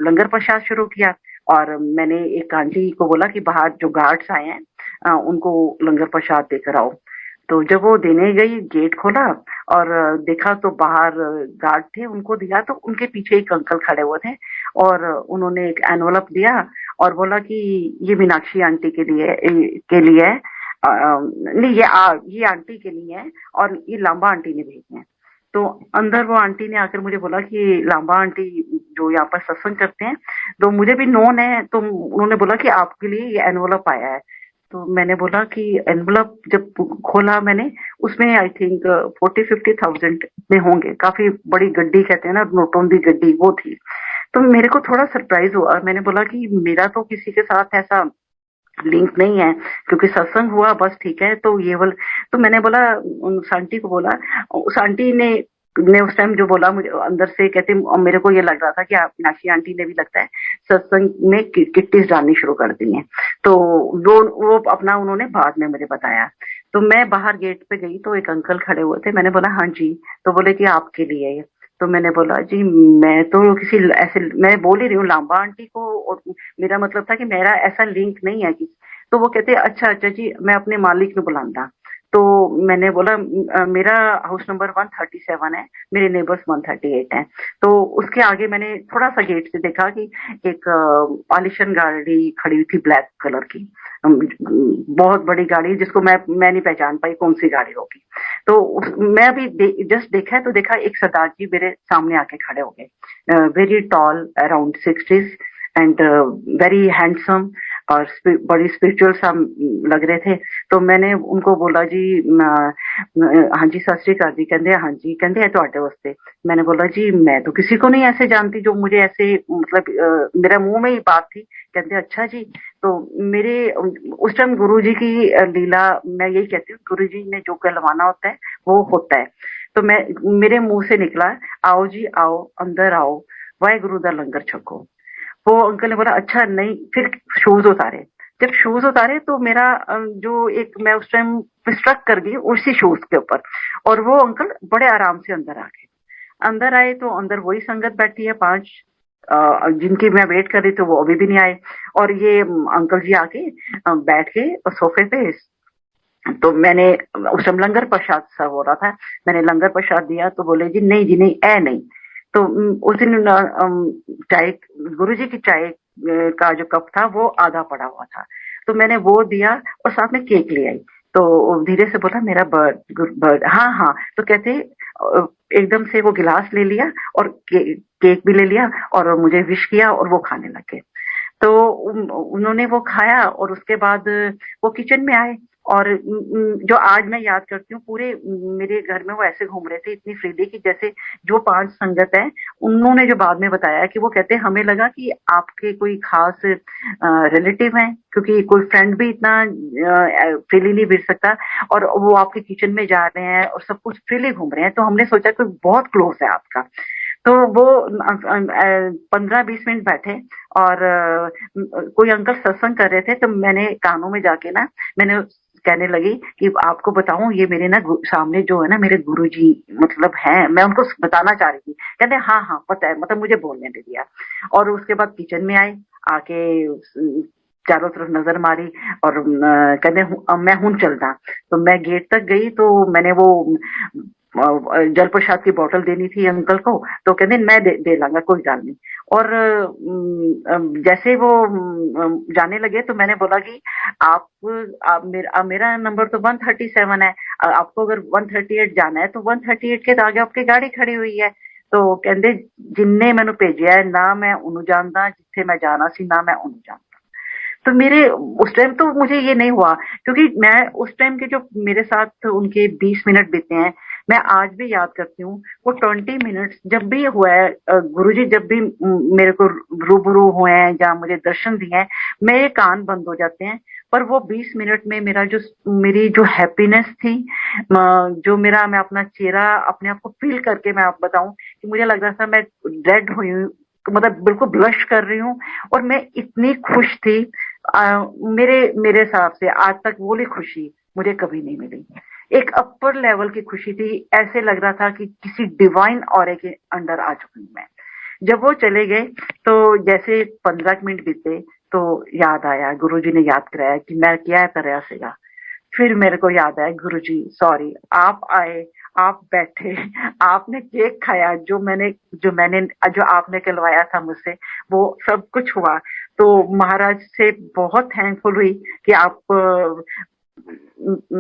लंगर प्रसाद शुरू किया, और मैंने एक आंटी को बोला कि बाहर जो गार्ड्स आए हैं उनको लंगर प्रसाद देकर आओ। तो जब वो देने गई, गेट खोला और देखा तो बाहर गार्ड थे, उनको दिया तो उनके पीछे एक अंकल खड़े हुए थे, और उन्होंने एक एनवलप दिया और बोला कि ये मीनाक्षी आंटी के लिए है, नहीं ये आंटी के लिए है, और ये लांबा आंटी ने भेजे हैं। तो अंदर वो आंटी ने आकर मुझे बोला कि लांबा आंटी जो यहाँ पर सत्संग करते हैं, तो मुझे भी नोन है, तो उन्होंने बोला कि आपके लिए ये एनवलप आया है। तो मैंने बोला कि एनवलप जब खोला मैंने, उसमें आई थिंक 40-50 थाउजेंड में होंगे, काफी बड़ी गड्डी कहते हैं ना, नोटों की गड्डी वो थी। तो मेरे को थोड़ा सरप्राइज हुआ, मैंने बोला कि मेरा तो किसी के साथ ऐसा लिंक नहीं है, क्योंकि सत्संग हुआ बस ठीक है, तो ये वाला। तो मैंने बोला उस आंटी को, बोला उस आंटी ने उस टाइम जो बोला मुझे अंदर से, कहते मेरे को ये लग रहा था कि आप मीनाक्षी आंटी ने भी लगता है सत्संग में किट्टीज डालनी शुरू कर दी हैं। तो वो अपना उन्होंने बाद में मुझे बताया। तो मैं बाहर गेट पे गई तो एक अंकल खड़े हुए थे, मैंने बोला हाँ जी, तो बोले कि आपके लिए। तो मैंने बोला जी मैं तो किसी ऐसे, मैं बोल ही रही हूँ लांबा आंटी को, और मेरा मतलब था कि मेरा ऐसा लिंक नहीं है कि। तो वो कहते अच्छा अच्छा जी मैं अपने मालिक को बुलाऊंगा। तो मैंने बोला मेरा हाउस नंबर 137 है, मेरे नेबर्स 138 हैं। तो उसके आगे मैंने थोड़ा सा गेट से देखा कि एक आलिशान गाड़ी खड़ी हुई थी ब्लैक कलर की, बहुत बड़ी गाड़ी, जिसको मैं नहीं पहचान पाई कौन सी गाड़ी होगी। तो मैं अभी जस्ट देखा तो देखा एक सरदार जी मेरे सामने आके खड़े हो गए, very tall, around 60s, and very handsome, और बड़ी स्पिरिचुअल सा लग रहे थे। तो मैंने उनको बोला जी हाँ जी सत श्री अकाल जी, कहते हाँ जी, कहते हैं ਤੁਹਾਡੇ वास्ते। मैंने बोला जी मैं तो किसी को नहीं ऐसे जानती जो मुझे ऐसे, मतलब मेरा मुंह में ही बात थी। कहते अच्छा जी। तो मेरे उस टाइम गुरु जी की लीला, मैं यही कहती हूँ गुरु जी ने जो कहलवाना होता है वो होता है। तो मेरे मुंह से निकला आओ जी आओ, अंदर आओ, वाहेगुरु दा लंगर छको। वो अंकल ने बोला अच्छा नहीं, फिर शूज उतारे। जब शूज उतारे तो मेरा जो एक, मैं उस टाइम स्ट्रक कर गई उसी शूज के ऊपर, और वो अंकल बड़े आराम से अंदर आ गए। अंदर आए तो अंदर वही संगत बैठी है 5, जिनकी मैं वेट कर रही थी वो अभी भी नहीं आए। और ये अंकल जी आके बैठ के सोफे पे। तो मैंने उस टाइम लंगर प्रसाद सर्व हो रहा था, मैंने लंगर प्रसाद दिया तो बोले जी नहीं जी नहीं, ऐ नहीं। तो उस दिन चाय, गुरु जी की चाय का जो कप था वो आधा पड़ा हुआ था, तो मैंने वो दिया और साथ में केक ले आई। तो धीरे से बोला मेरा बर्ड, हाँ हाँ। तो कहते एकदम से वो गिलास ले लिया और केक भी ले लिया और मुझे विश किया और वो खाने लगे। तो उन्होंने वो खाया और उसके बाद वो किचन में आए और जो आज मैं याद करती हूँ, पूरे मेरे घर में वो ऐसे घूम रहे थे इतनी फ्रीली कि जैसे जो 5 संगत है, उन्होंने जो बाद में बताया कि वो कहते हमें लगा कि आपके कोई खास रिलेटिव हैं, क्योंकि कोई फ्रेंड भी इतना फ्रीली नहीं फिर सकता, और वो आपके किचन में जा रहे हैं और सब कुछ फ्रीली घूम रहे हैं, तो हमने सोचा कोई बहुत क्लोज है आपका। तो वो 15-20 मिनट बैठे, और कोई अंकल सत्संग कर रहे थे, तो मैंने कानों में जाके ना, मैंने कहने लगी कि आपको बताऊं, ये मेरे ना सामने जो है ना मेरे गुरुजी मतलब हैं, मैं उनको बताना चाह रही थी। कहते हाँ हाँ पता है, मतलब मुझे बोलने दे दिया। और उसके बाद किचन में आए, आके चारों तरफ नजर मारी, और कहते मैं हूं चलता। तो मैं गेट तक गई, तो मैंने वो जल प्रसाद की बोतल देनी थी अंकल को, तो कहते मैं दे लांगा, कोई गल नहीं। और जैसे वो जाने लगे, तो मैंने बोला कि आप मेरा नंबर तो 137 है, आपको अगर 138 जाना है तो 138 के आगे आपकी गाड़ी खड़ी हुई है। तो कहते जिन्ने मैनू भेजा है ना मैं उन्हों जानता, जिथे मैं जाना सी ना मैं उन्हों जानता। तो मेरे उस टाइम तो मुझे ये नहीं हुआ, क्योंकि मैं उस टाइम के जो मेरे साथ उनके 20 मिनट बीते हैं, मैं आज भी याद करती हूँ। वो 20 मिनट्स जब भी हुआ है, गुरुजी जब भी मेरे को रूबरू हुए हैं या मुझे दर्शन दिए हैं, मेरे कान बंद हो जाते हैं। पर वो 20 मिनट में मेरी जो हैप्पीनेस थी, जो मेरा, मैं अपना चेहरा अपने आप को फील करके मैं आप बताऊं कि मुझे लग रहा था मैं रेड हुई हूँ, मतलब बिल्कुल ब्लश कर रही हूँ, और मैं इतनी खुश थी। मेरे मेरे हिसाब से आज तक वो वाली खुशी मुझे कभी नहीं मिली। एक अपर लेवल की खुशी थी, ऐसे लग रहा था कि किसी डिवाइन ऑरे के अंडर आ चुकी हूं मैं। जब वो चले गए, तो जैसे 15 मिनट बीते, तो याद आया, गुरुजी ने याद कराया कि मैं क्या तरह सेगा। फिर मेरे को याद आया, गुरुजी सॉरी, आप आए, आप बैठे, आपने केक खाया, जो आपने कहलवाया था मुझसे, वो सब कुछ हुआ। तो महाराज से बहुत थैंकफुल हुई कि आप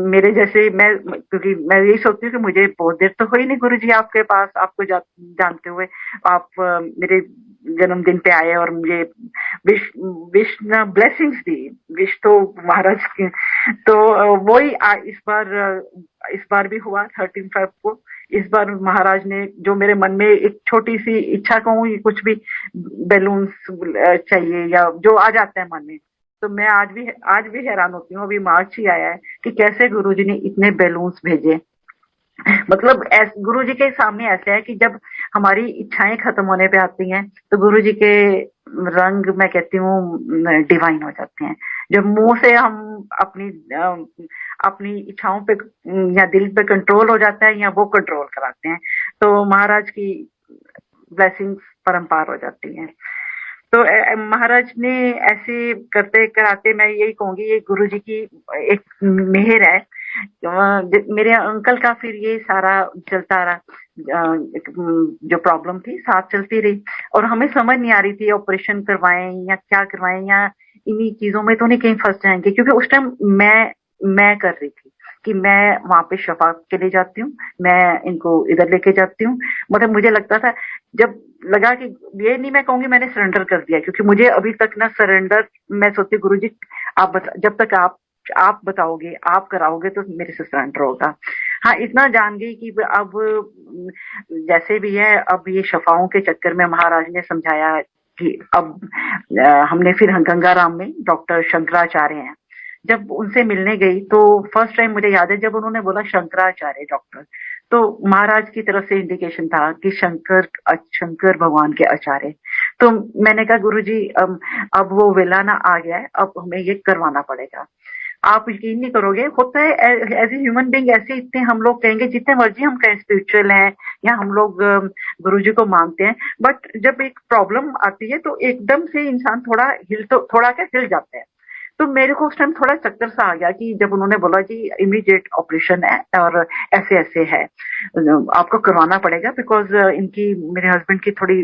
मेरे जैसे, मैं क्योंकि मैं यही सोचती हूँ कि मुझे बहुत देर तो हुई नहीं गुरुजी आपके पास, आपको जानते हुए आप मेरे जन्मदिन पे आए और मुझे विश विश ना ब्लेसिंग्स दी। विश तो महाराज की, तो वही इस बार भी हुआ 13/5 को। इस बार महाराज ने जो मेरे मन में एक छोटी सी इच्छा कहूँ, कुछ भी बैलून्स चाहिए या जो आ जाता है मन में, तो मैं आज भी हैरान होती हूँ। अभी मार्च ही आया है कि कैसे गुरुजी ने इतने बैलून्स भेजे। मतलब गुरु जी के सामने ऐसे है कि जब हमारी इच्छाएं खत्म होने पे आती हैं, तो गुरु जी के रंग, मैं कहती हूँ, डिवाइन हो जाते हैं। जब मुंह से हम अपनी इच्छाओं पे या दिल पे कंट्रोल हो जाता है, या वो कंट्रोल कराते हैं, तो महाराज की ब्लेसिंग्स परम्पार हो जाती हैं। तो महाराज ने ऐसे करते कराते, मैं यही कहूंगी, ये गुरु जी की एक मेहर है। मेरे अंकल का फिर ये सारा चलता रहा, जो प्रॉब्लम थी साथ चलती रही, और हमें समझ नहीं आ रही थी ऑपरेशन करवाएं या क्या करवाएं, या इन्हीं चीजों में तो नहीं कहीं फंस जाएंगे, क्योंकि उस टाइम मैं कर रही थी कि मैं वहां पे शफा के लिए जाती हूँ, मैं इनको इधर लेके जाती हूँ। मतलब मुझे लगता था, जब लगा कि ये नहीं मैं कहूंगी मैंने सरेंडर कर दिया, क्योंकि मुझे अभी तक ना सरेंडर, मैं सोचती गुरु जी जब तक आप बताओगे, आप कराओगे, तो मेरे से सरेंडर होगा। हाँ, इतना जान गई कि अब जैसे भी है, अब ये शफाओं के चक्कर में महाराज ने समझाया कि अब हमने फिर गंगाराम में डॉक्टर शंकराचार्य हैं, जब उनसे मिलने गई, तो फर्स्ट टाइम मुझे याद है जब उन्होंने बोला शंकराचार्य डॉक्टर, तो महाराज की तरफ से इंडिकेशन था कि शंकर भगवान के आचार्य। तो मैंने कहा गुरुजी, अब वो वेला ना आ गया है, अब हमें ये करवाना पड़ेगा। आप यकीन नहीं करोगे, होता है एज ए ह्यूमन बीइंग, ऐसे इतने हम लोग कहेंगे, जितने मर्जी हम कहें स्पिरिचुअल हैं या हम लोग गुरुजी को मानते हैं, बट जब एक प्रॉब्लम आती है, तो एकदम से इंसान थोड़ा क्या हिल जाता है। तो मेरे को उस टाइम थोड़ा चक्कर सा आ गया कि जब उन्होंने बोला कि इमीडिएट ऑपरेशन है और ऐसे ऐसे है, आपको करवाना पड़ेगा, बिकॉज इनकी, मेरे हस्बैंड की थोड़ी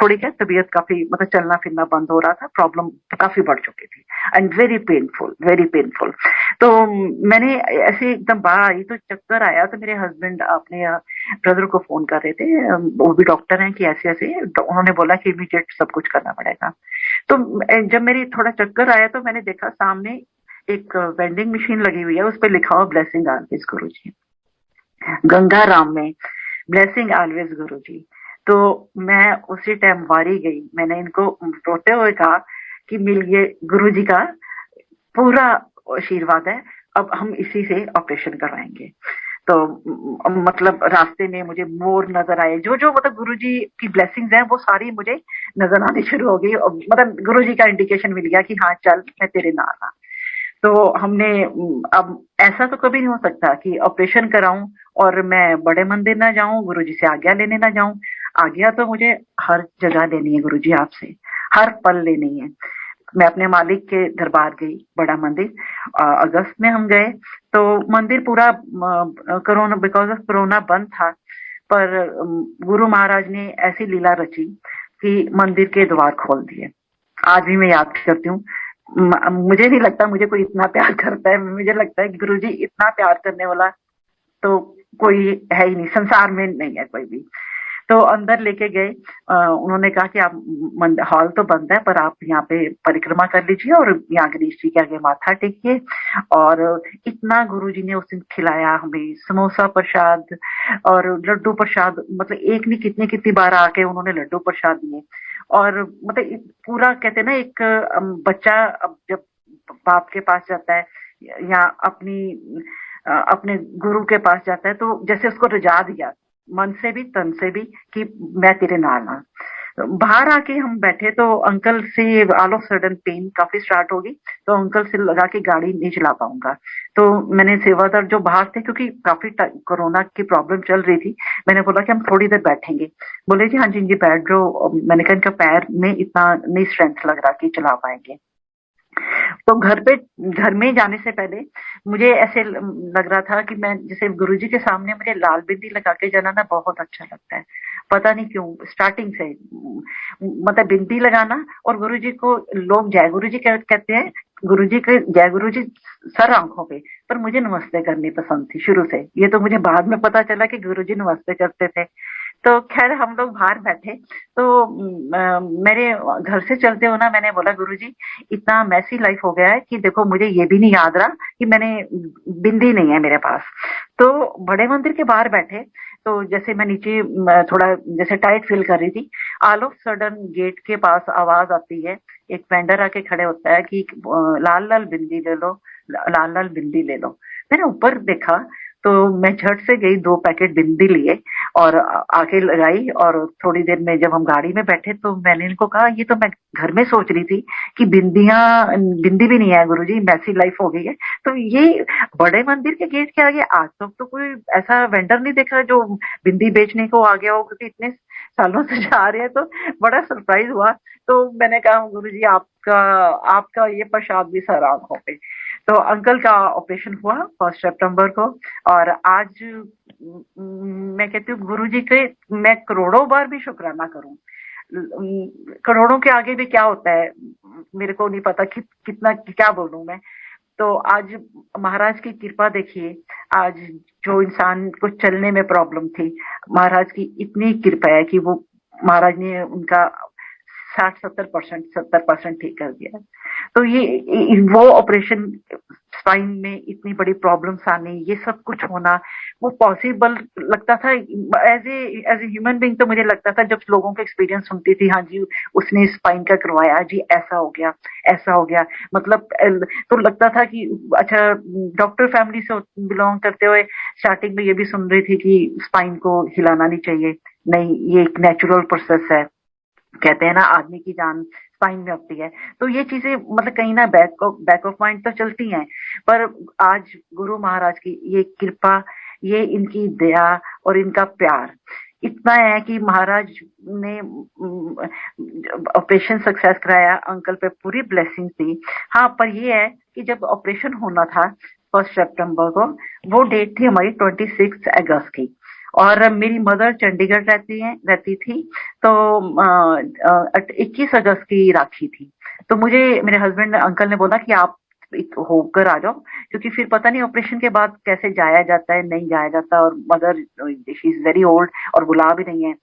थोड़ी क्या तबीयत काफी, मतलब चलना फिरना बंद हो रहा था, प्रॉब्लम काफी बढ़ चुकी थी, and very painful, very painful. तो मैंने ऐसे एकदम बाहर आई, तो चक्कर आया, तो मेरे हस्बैंड अपने ब्रदर को फोन कर रहे थे, वो भी डॉक्टर हैं, कि ऐसे ऐसे, उन्होंने बोला कि इमीडिएट सब कुछ करना पड़ेगा। तो जब मेरी थोड़ा चक्कर आया, तो मैंने देखा सामने एक वेंडिंग मशीन लगी हुई है, उस पे लिखा हुआ ब्लेसिंग ऑलवेज गुरु जी, गंगा राम में ब्लेसिंग ऑलवेज गुरु जी। तो मैं उसी टाइम वारी गई, मैंने इनको रोते हुए कहा कि मिल गए गुरु जी का पूरा आशीर्वाद है, अब हम इसी से ऑपरेशन करवाएंगे। तो मतलब रास्ते में मुझे मोर नजर आए, जो जो मतलब गुरुजी की ब्लेसिंग्स हैं वो सारी मुझे नजर आनी शुरू हो गई, मतलब गुरुजी का इंडिकेशन मिल गया कि हाँ चल मैं तेरे नाल हाँ। तो हमने अब ऐसा तो कभी नहीं हो सकता कि ऑपरेशन कराऊं और मैं बड़े मंदिर ना जाऊं, गुरुजी से आज्ञा लेने ना जाऊं। आज्ञा तो मुझे हर जगह लेनी है गुरुजी आपसे, हर पल लेनी है। मैं अपने मालिक के दरबार गई, बड़ा मंदिर। अगस्त में हम गए तो मंदिर पूरा कोरोना, बिकॉज ऑफ कोरोना बंद था। पर गुरु महाराज ने ऐसी लीला रची कि मंदिर के द्वार खोल दिए। आज भी मैं याद करती हूँ। मुझे नहीं लगता मुझे कोई इतना प्यार करता है, मुझे लगता है कि गुरुजी इतना प्यार करने वाला तो कोई है ही नहीं, संसार में नहीं है कोई भी। तो अंदर लेके गए, उन्होंने कहा कि आप हॉल तो बंद है पर आप यहाँ पे परिक्रमा कर लीजिए और यहाँ गणेश जी के आगे माथा टेकिए। और इतना गुरुजी ने उस दिन खिलाया हमें, समोसा प्रसाद और लड्डू प्रसाद, मतलब एक नहीं कितनी कितनी बार आके उन्होंने लड्डू प्रसाद दिए। और मतलब पूरा कहते हैं ना, एक बच्चा अब जब बाप के पास जाता है या अपने गुरु के पास जाता है तो जैसे उसको रजा दिया मन से भी तन से भी कि मैं तेरे नाल ना। बाहर आके हम बैठे तो अंकल से ऑल ऑफ सडन पेन काफी स्टार्ट होगी, तो अंकल से लगा कि गाड़ी नहीं चला पाऊंगा। तो मैंने सेवादार जो बाहर थे, क्योंकि काफी कोरोना की प्रॉब्लम चल रही थी, मैंने बोला कि हम थोड़ी देर बैठेंगे। बोले जी हाँ जी बैठ जाओ। मैंने कहा इनका पैर में इतना नहीं स्ट्रेंथ लग रहा कि चला पाएंगे। तो घर में जाने से पहले मुझे ऐसे लग रहा था कि मैं जैसे गुरुजी के सामने मुझे लाल बिंदी लगा के जाना ना बहुत अच्छा लगता है। पता नहीं क्यों, स्टार्टिंग से मतलब बिंदी लगाना, और गुरुजी को लोग जय गुरुजी कहते हैं, गुरुजी के जय गुरुजी सर आंखों पे, पर मुझे नमस्ते करनी पसंद थी शुरू से। ये तो मुझे बाद में पता चला कि गुरुजी नमस्ते करते थे। तो खैर हम लोग बाहर बैठे तो मेरे घर से चलते हो ना, मैंने बोला गुरुजी इतना मैसी लाइफ हो गया है कि देखो मुझे ये भी नहीं याद रहा कि मैंने बिंदी नहीं है मेरे पास। तो बड़े मंदिर के बाहर बैठे तो जैसे मैं नीचे थोड़ा जैसे टाइट फील कर रही थी, ऑल ऑफ सडन गेट के पास आवाज आती है, एक वेंडर आके खड़े होता है कि लाल लाल बिंदी ले लो, लाल लाल बिंदी ले लो। मैंने ऊपर देखा तो मैं झट से गई, 2 पैकेट बिंदी लिए और आके लगाई। और थोड़ी देर में जब हम गाड़ी में बैठे तो मैंने इनको कहा ये तो मैं घर में सोच रही थी कि बिंदी भी नहीं है गुरुजी, मैसी लाइफ हो गई है। तो ये बड़े मंदिर के गेट के आगे आज तक तो कोई ऐसा वेंडर नहीं देखा जो बिंदी बेचने को आ गया हो, क्योंकि इतने सालों से जा रहे हैं। तो बड़ा सरप्राइज हुआ। तो मैंने कहा गुरुजी आपका आपका ये प्रसाद भी सर आंखों पे। तो अंकल का ऑपरेशन हुआ 1 सितंबर को। और आज मैं कहती हूँ गुरुजी के मैं करोड़ों बार भी शुक्राना करूं। करोड़ों के आगे भी क्या होता है मेरे को नहीं पता कि कितना क्या बोलूं मैं। तो आज महाराज की कृपा देखिए, आज जो इंसान को चलने में प्रॉब्लम थी, महाराज की इतनी कृपा है कि वो महाराज ने उनका 60-70%, 70% ठीक कर दिया। तो ये वो ऑपरेशन, स्पाइन में इतनी बड़ी प्रॉब्लम्स आनी, ये सब कुछ होना वो पॉसिबल लगता था एज ए ह्यूमन बीइंग। तो मुझे लगता था जब लोगों के एक्सपीरियंस सुनती थी, हाँ जी उसने स्पाइन का करवाया जी, ऐसा हो गया ऐसा हो गया, मतलब तो लगता था कि अच्छा, डॉक्टर फैमिली से बिलोंग करते हुए स्टार्टिंग में ये भी सुन रही थी कि स्पाइन को हिलाना नहीं चाहिए, नहीं ये एक नेचुरल प्रोसेस है, कहते हैं ना आदमी की जान स्पाइन में होती है। तो ये चीजें मतलब कहीं ना बैक ऑफ माइंड तो चलती हैं। पर आज गुरु महाराज की ये कृपा, ये इनकी दया और इनका प्यार इतना है कि महाराज ने ऑपरेशन सक्सेस कराया, अंकल पे पूरी ब्लेसिंग थी। हाँ पर ये है कि जब ऑपरेशन होना था 1 सितंबर को, वो डेट थी हमारी 26 अगस्त की, और मेरी मदर चंडीगढ़ रहती थी। तो 21 अगस्त की राखी थी। तो मुझे मेरे हस्बैंड अंकल ने बोला कि आप होकर आ जाओ, क्योंकि फिर पता नहीं ऑपरेशन के बाद कैसे जाया जाता है नहीं जाया जाता, और mother she is very old और बुला भी नहीं है।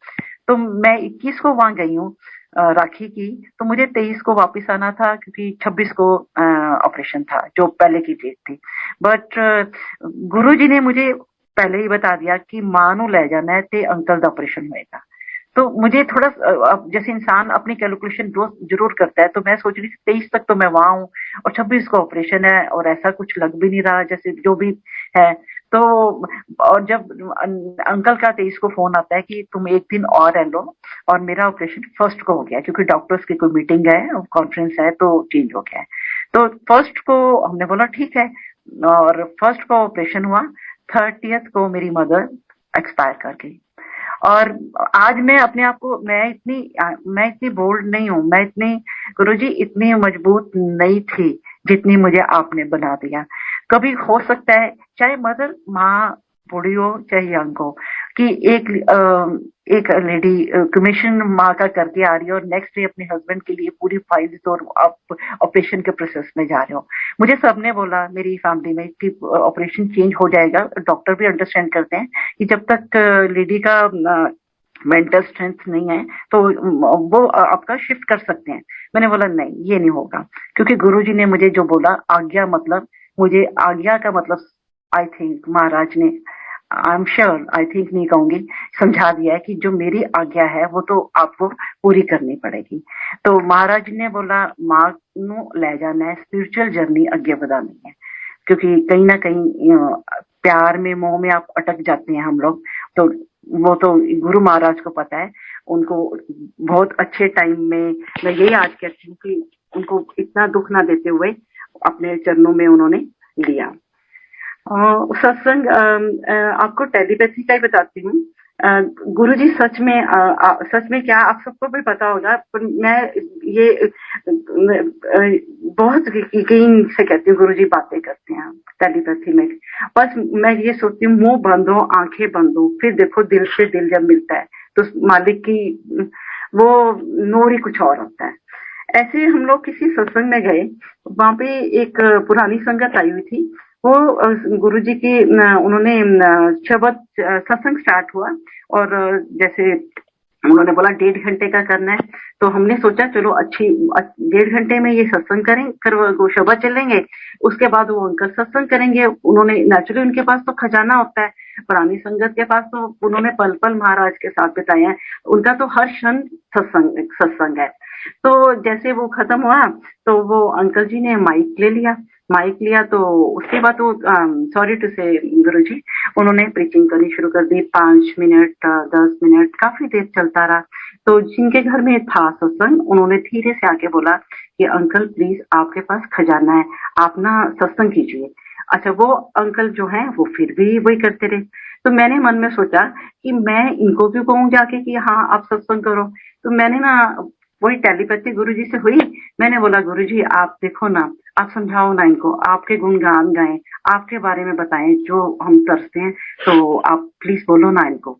तो मैं 21 को वहां गई हूँ। राखी की, तो मुझे 23 को वापस आना था क्योंकि 26 को ऑपरेशन था जो पहले की डेट थी। बट गुरुजी ने मुझे पहले ही बता दिया कि मां नू ले जाना है ते अंकल दा ऑपरेशन होएगा। तो मुझे थोड़ा जैसे इंसान अपनी कैलकुलेशन जरूर करता है, तो मैं सोच रही थी 23 तक तो मैं वहां हूँ और 26 को ऑपरेशन है और ऐसा कुछ लग भी नहीं रहा जैसे जो भी है। तो और जब अंकल का 23 को फोन आता है कि तुम एक दिन और रह लो, और मेरा ऑपरेशन फर्स्ट को हो गया क्योंकि डॉक्टर्स की कोई मीटिंग है, कॉन्फ्रेंस है, तो चेंज हो गया है। तो फर्स्ट को हमने बोला ठीक है, और फर्स्ट को ऑपरेशन हुआ। 30th को मेरी मदर एक्सपायर कर गई। और आज मैं अपने आप को मैं इतनी बोल्ड नहीं हूँ, मैं इतनी गुरुजी इतनी मजबूत नहीं थी जितनी मुझे आपने बना दिया। कभी हो सकता है चाहे मदर माँ बूढ़ी हो चाहे यंग हो, कि एक लेडी कमीशन माँ का करके आ रही है और नेक्स्ट डे अपने हस्बैंड के लिए पूरी फाइल्स और आप ऑपरेशन के प्रोसेस में जा रहे हो। मुझे सबने बोला मेरी फैमिली में कि ऑपरेशन चेंज हो जाएगा, डॉक्टर भी अंडरस्टैंड करते हैं कि जब तक लेडी का मेंटल स्ट्रेंथ नहीं है तो वो आपका शिफ्ट कर सकते हैं। मैंने बोला नहीं, ये नहीं होगा, क्योंकि गुरुजी ने मुझे जो बोला आज्ञा, मतलब मुझे आज्ञा का मतलब आई थिंक महाराज ने, I am sure, I think नहीं कहूंगी, समझा दिया है कि जो मेरी आज्ञा है वो तो आपको पूरी करनी पड़ेगी। तो महाराज ने बोला मां नू ले जाना है, स्पिरिचुअल जर्नी आगे बढ़ानी है, क्योंकि कहीं ना कहीं प्यार में मोह में आप अटक जाते हैं हम लोग। तो वो तो गुरु महाराज को पता है, उनको बहुत अच्छे टाइम में मैं यही आज कहती हूँ कि उनको इतना दुख ना देते हुए अपने चरणों में उन्होंने लिया। सत्संग आपको टेलीपैथी का ही बताती हूँ। गुरुजी सच में क्या आप सबको भी पता होगा, पर मैं ये बहुत यकीन से कहती हूँ, गुरुजी बातें करते हैं टेलीपैथी में। बस मैं ये सोचती हूँ मुंह बंद हो आंखें बंद हो, फिर देखो दिल से दिल जब मिलता है तो मालिक की वो नूर ही कुछ और होता है। ऐसे हम लोग किसी सत्संग में गए, वहां पे एक पुरानी संगत आई हुई थी। वो गुरुजी की उन्होंने शब्द सत्संग स्टार्ट हुआ, और जैसे उन्होंने बोला 1.5 घंटे का करना है, तो हमने सोचा चलो 1.5 घंटे में ये सत्संग करें, फिर वो शब्द चलेंगे, उसके बाद वो अंकल सत्संग करेंगे। उन्होंने नेचुरली उनके पास तो खजाना होता है, पुरानी संगत के पास तो उन्होंने पल पल महाराज के साथ बिताए हैं, उनका तो हर क्षण सत्संग है। तो जैसे वो खत्म हुआ तो वो अंकल जी ने माइक लिया तो उसके बाद वो सॉरी टू से गुरुजी, उन्होंने प्रीचिंग करनी शुरू कर दी। 5 मिनट 10 मिनट काफी देर चलता रहा। तो जिनके घर में था सत्संग, उन्होंने धीरे से आके बोला कि अंकल प्लीज आपके पास खजाना है, आप ना सत्संग कीजिए। अच्छा, वो अंकल जो है वो फिर भी वही करते रहे। तो मैंने मन में सोचा कि मैं इनको क्यों कहूँ जाके कि हाँ आप सत्संग करो। तो मैंने ना वही टेलीपैथी गुरुजी से हुई। मैंने बोला गुरुजी आप देखो ना, आप समझाओ ना इनको, आपके गुणगान गाएं, आपके बारे में बताएं जो हम तरसते हैं, तो आप प्लीज बोलो ना इनको।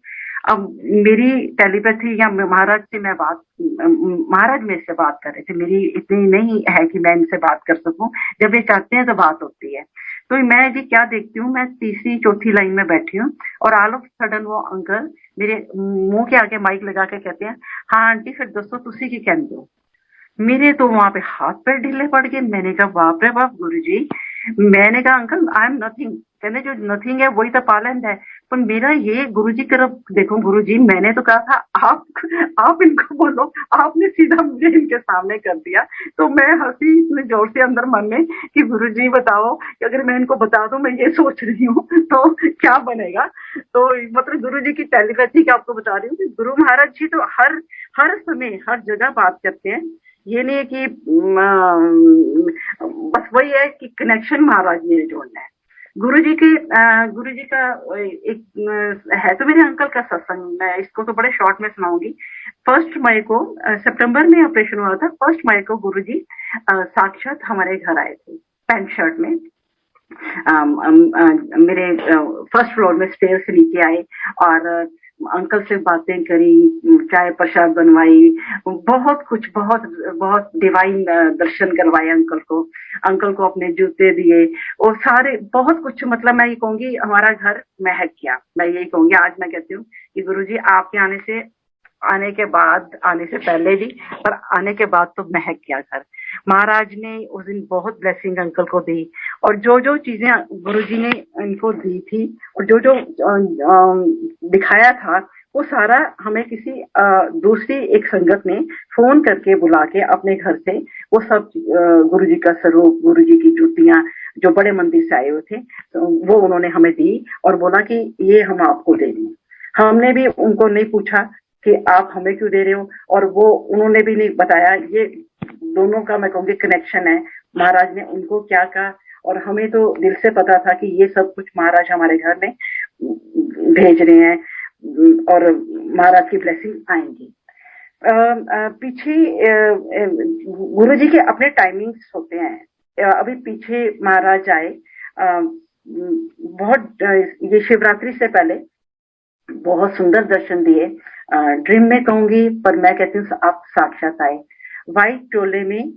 अब मेरी टेलीपैथी या महाराज से मैं बात, महाराज मेरे से बात कर रहे थे, मेरी इतनी नहीं है कि मैं इनसे बात कर सकूं, जब ये चाहते हैं तो बात होती है। तो मैं जी क्या देखती हूँ, मैं तीसरी चौथी लाइन में बैठी हूँ और ऑल ऑफ सडन वो अंकल मेरे मुंह के आगे माइक लगा के कहते हैं हाँ आंटी फिर दोस्तों तुसी की कहते हो। मेरे तो वहां पे हाथ पैर ढीले पड़ गए। मैंने कहा बाप रे बाप गुरुजी। मैंने कहा अंकल आई एम नथिंग। कहने जो नथिंग है वही तो पालंद है। पर मेरा ये गुरुजी की तरफ देखो गुरुजी, मैंने तो कहा था आप इनको बोलो, आपने सीधा मुझे इनके सामने कर दिया। तो मैं हंसी इतने जोर से अंदर मन में कि गुरुजी बताओ कि अगर मैं इनको बता दूं मैं ये सोच रही हूँ तो क्या बनेगा। तो मतलब गुरुजी की टेलीपैथी की आपको बता रही हूँ कि गुरु महाराज जी तो हर समय हर जगह बात करते हैं। ये नहीं है कि बस वही है कि कनेक्शन महाराज ने जोड़ना है। गुरु जी का एक है तो मेरे अंकल का सत्संग, मैं इसको तो बड़े शॉर्ट में सुनाऊंगी। 1 मई को सितंबर में ऑपरेशन हुआ था। 1 मई को गुरु जी साक्षात हमारे घर आए थे पैंट शर्ट में। मेरे फर्स्ट फ्लोर में स्टेयर से नीचे आए और अंकल से बातें करी, चाय प्रसाद बनवाई, बहुत कुछ, बहुत बहुत डिवाइन दर्शन करवाए अंकल को अपने जूते दिए और सारे बहुत कुछ। मतलब मैं ये कहूंगी हमारा घर महक गया। मैं यही कहूंगी, आज मैं कहती हूँ कि गुरुजी आपके आने से आने के बाद, आने से पहले भी, पर आने के बाद तो महक गया घर। महाराज ने उस दिन बहुत ब्लेसिंग अंकल को दी, और जो जो चीजें गुरुजी ने इनको दी थी, और जो जो दिखाया था, वो सारा हमें किसी दूसरी एक संगत ने फोन करके बुला के अपने घर से वो सब गुरुजी का स्वरूप, गुरुजी की जूतियां जो बड़े मंदिर से आए हुए थे, तो वो उन्होंने हमें दी और बोला कि ये हम आपको दे दें। हमने भी उनको नहीं पूछा कि आप हमें क्यों दे रहे हो, और वो उन्होंने भी नहीं बताया। ये दोनों का मैं कहूँगी कनेक्शन है। महाराज ने उनको क्या कहा, और हमें तो दिल से पता था कि ये सब कुछ महाराज हमारे घर में भेज रहे हैं, और महाराज की ब्लेसिंग आएंगी। पीछे गुरु जी के अपने टाइमिंग्स होते हैं। अभी पीछे महाराज आए, बहुत ये शिवरात्रि से पहले बहुत सुंदर दर्शन दिए, ड्रीम में कहूंगी, पर मैं कहती हूँ आप साक्षात आए। व्हाइट टोले में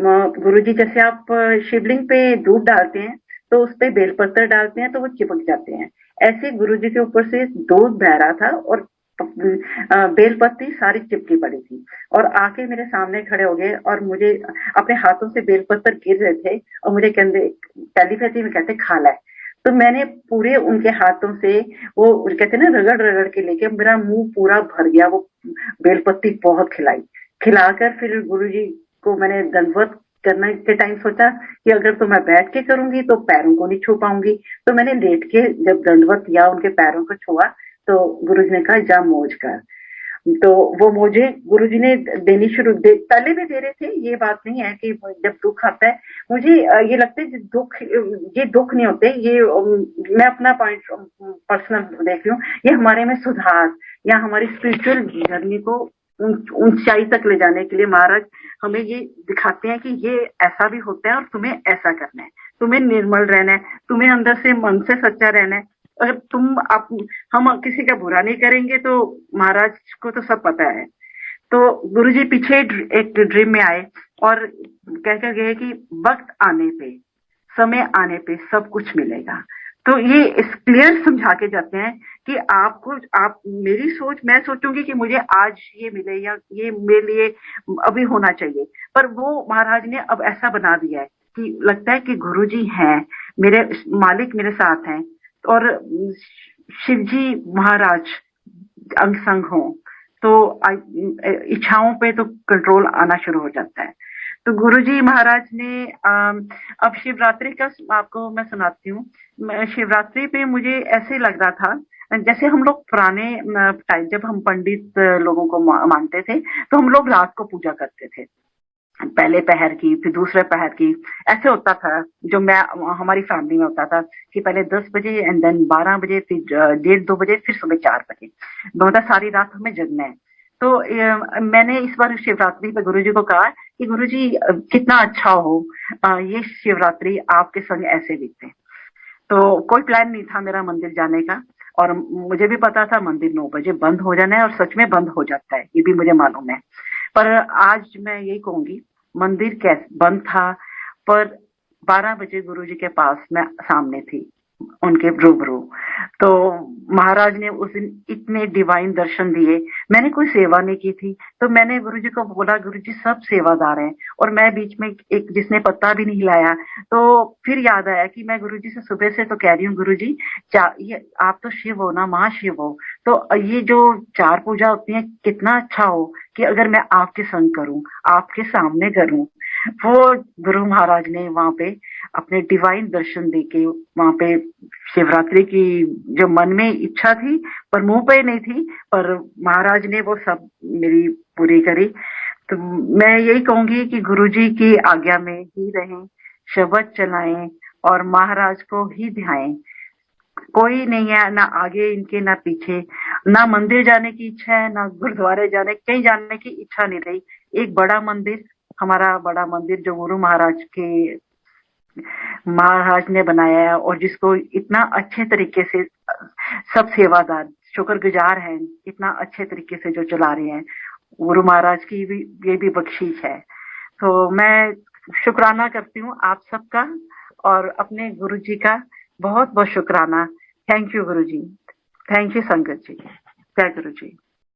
गुरुजी, जैसे आप शिवलिंग पे दूध डालते हैं तो उस पे बेलपत्र डालते हैं तो वो चिपक जाते हैं, ऐसे गुरुजी के ऊपर से दूध बह रहा था और बेलपत्ती सारी चिपकी पड़ी थी, और आके मेरे सामने खड़े हो गए, और मुझे अपने हाथों से बेलपत्र गिर रहे थे, और मुझे कहते, टेलीपैथी में कहते खा ला। तो मैंने पूरे उनके हाथों से वो कहते ना रगड़ रगड़ के लेके मेरा मुंह पूरा भर गया, वो बेलपत्ती बहुत खिलाई। खिलाकर फिर गुरुजी को मैंने दंडवत करने के टाइम सोचा कि अगर तो मैं बैठ के करूंगी तो पैरों को नहीं छू पाऊंगी, तो मैंने लेट के जब दंडवत किया, उनके पैरों को छुआ, तो गुरुजी ने कहा जा मौज कर। तो वो मुझे गुरुजी ने देनी शुरू पहले भी दे रहे थे, ये बात नहीं है कि जब दुख आता है, मुझे ये लगता है दुख, ये दुख नहीं होते, ये मैं अपना पॉइंट पर्सनल देख रही हूँ, ये हमारे में सुधार या हमारी स्पिरिचुअल जर्नी को ऊंचाई तक ले जाने के लिए महाराज हमें ये दिखाते हैं कि ये ऐसा भी होता है और तुम्हें ऐसा करना है, तुम्हें निर्मल रहना है, तुम्हें अंदर से मन से सच्चा रहना है। अगर तुम हम किसी का बुरा नहीं करेंगे तो महाराज को तो सब पता है। तो गुरुजी पीछे एक ड्रीम में आए और कह कर गए कि वक्त आने पे, समय आने पे सब कुछ मिलेगा। तो ये क्लियर समझा के जाते हैं कि आपको, आप मेरी सोच, मैं सोचूंगी कि मुझे आज ये मिले या ये मेरे लिए अभी होना चाहिए, पर वो महाराज ने अब ऐसा बना दिया है कि लगता है कि गुरुजी हैं, मेरे मालिक मेरे साथ हैं, और शिवजी महाराज अंग संग हो तो इच्छाओं पे तो कंट्रोल आना शुरू हो जाता है। तो गुरुजी महाराज ने अब शिवरात्रि का आपको मैं सुनाती हूँ। शिवरात्रि पे मुझे ऐसे लग रहा था जैसे हम लोग पुराने टाइम जब हम पंडित लोगों को मानते थे तो हम लोग रात को पूजा करते थे, पहले पहर की, फिर दूसरे पहर की, ऐसे होता था। जो मैं हमारी फैमिली में होता था कि पहले 10 बजे एंड देन 12 बजे, फिर 1:30-2 बजे, फिर सुबह 4 बजे, मतलब सारी रात हमें जगना है। तो मैंने इस बार शिवरात्रि पे गुरुजी को कहा कि गुरुजी कितना अच्छा हो ये शिवरात्रि आपके संग ऐसे बीते। तो कोई प्लान नहीं था मेरा मंदिर जाने का, और मुझे भी पता था मंदिर 9 बजे बंद हो जाना है, और सच में बंद हो जाता है, ये भी मुझे मालूम है। पर आज मैं यही कहूंगी, मंदिर कैसे बंद था, पर 12 बजे गुरुजी के पास मैं सामने थी, उनके रूबरू। तो महाराज ने उस दिन इतने डिवाइन दर्शन दिए। मैंने कोई सेवा नहीं की थी, तो मैंने गुरुजी को बोला गुरुजी सब सेवादार हैं, और मैं बीच में एक जिसने पत्ता भी नहीं हिलाया। तो फिर याद आया कि मैं गुरुजी से सुबह से तो कह रही हूँ गुरुजी ये आप तो शिव हो ना, महाशिव हो, तो ये जो 4 पूजा होती है कितना अच्छा हो कि अगर मैं आपके संग करूं, आपके सामने करूं। वो गुरु महाराज ने वहां पे अपने डिवाइन दर्शन देके, वहां पे शिवरात्रि की जो मन में इच्छा थी पर मुंह पे नहीं थी, पर महाराज ने वो सब मेरी पूरी करी। तो मैं यही कहूंगी कि गुरुजी की आज्ञा में ही रहें, शब्द चलाएं और महाराज को ही ध्याएं। कोई नहीं है ना आगे इनके ना पीछे, ना मंदिर जाने की इच्छा है, ना गुरुद्वारे जाने, कहीं जाने की इच्छा नहीं रही। एक बड़ा मंदिर, हमारा बड़ा मंदिर जो गुरु महाराज ने बनाया है, और जिसको इतना अच्छे तरीके से सब सेवादार शुक्रगुजार हैं, इतना अच्छे तरीके से जो चला रहे हैं, गुरु महाराज की भी ये भी बख्शीश है। तो मैं शुक्राना करती हूँ आप सबका, और अपने गुरु जी का बहुत बहुत शुक्राना। Thank you Guru ji, thank you संगत जी, जय गुरु जी।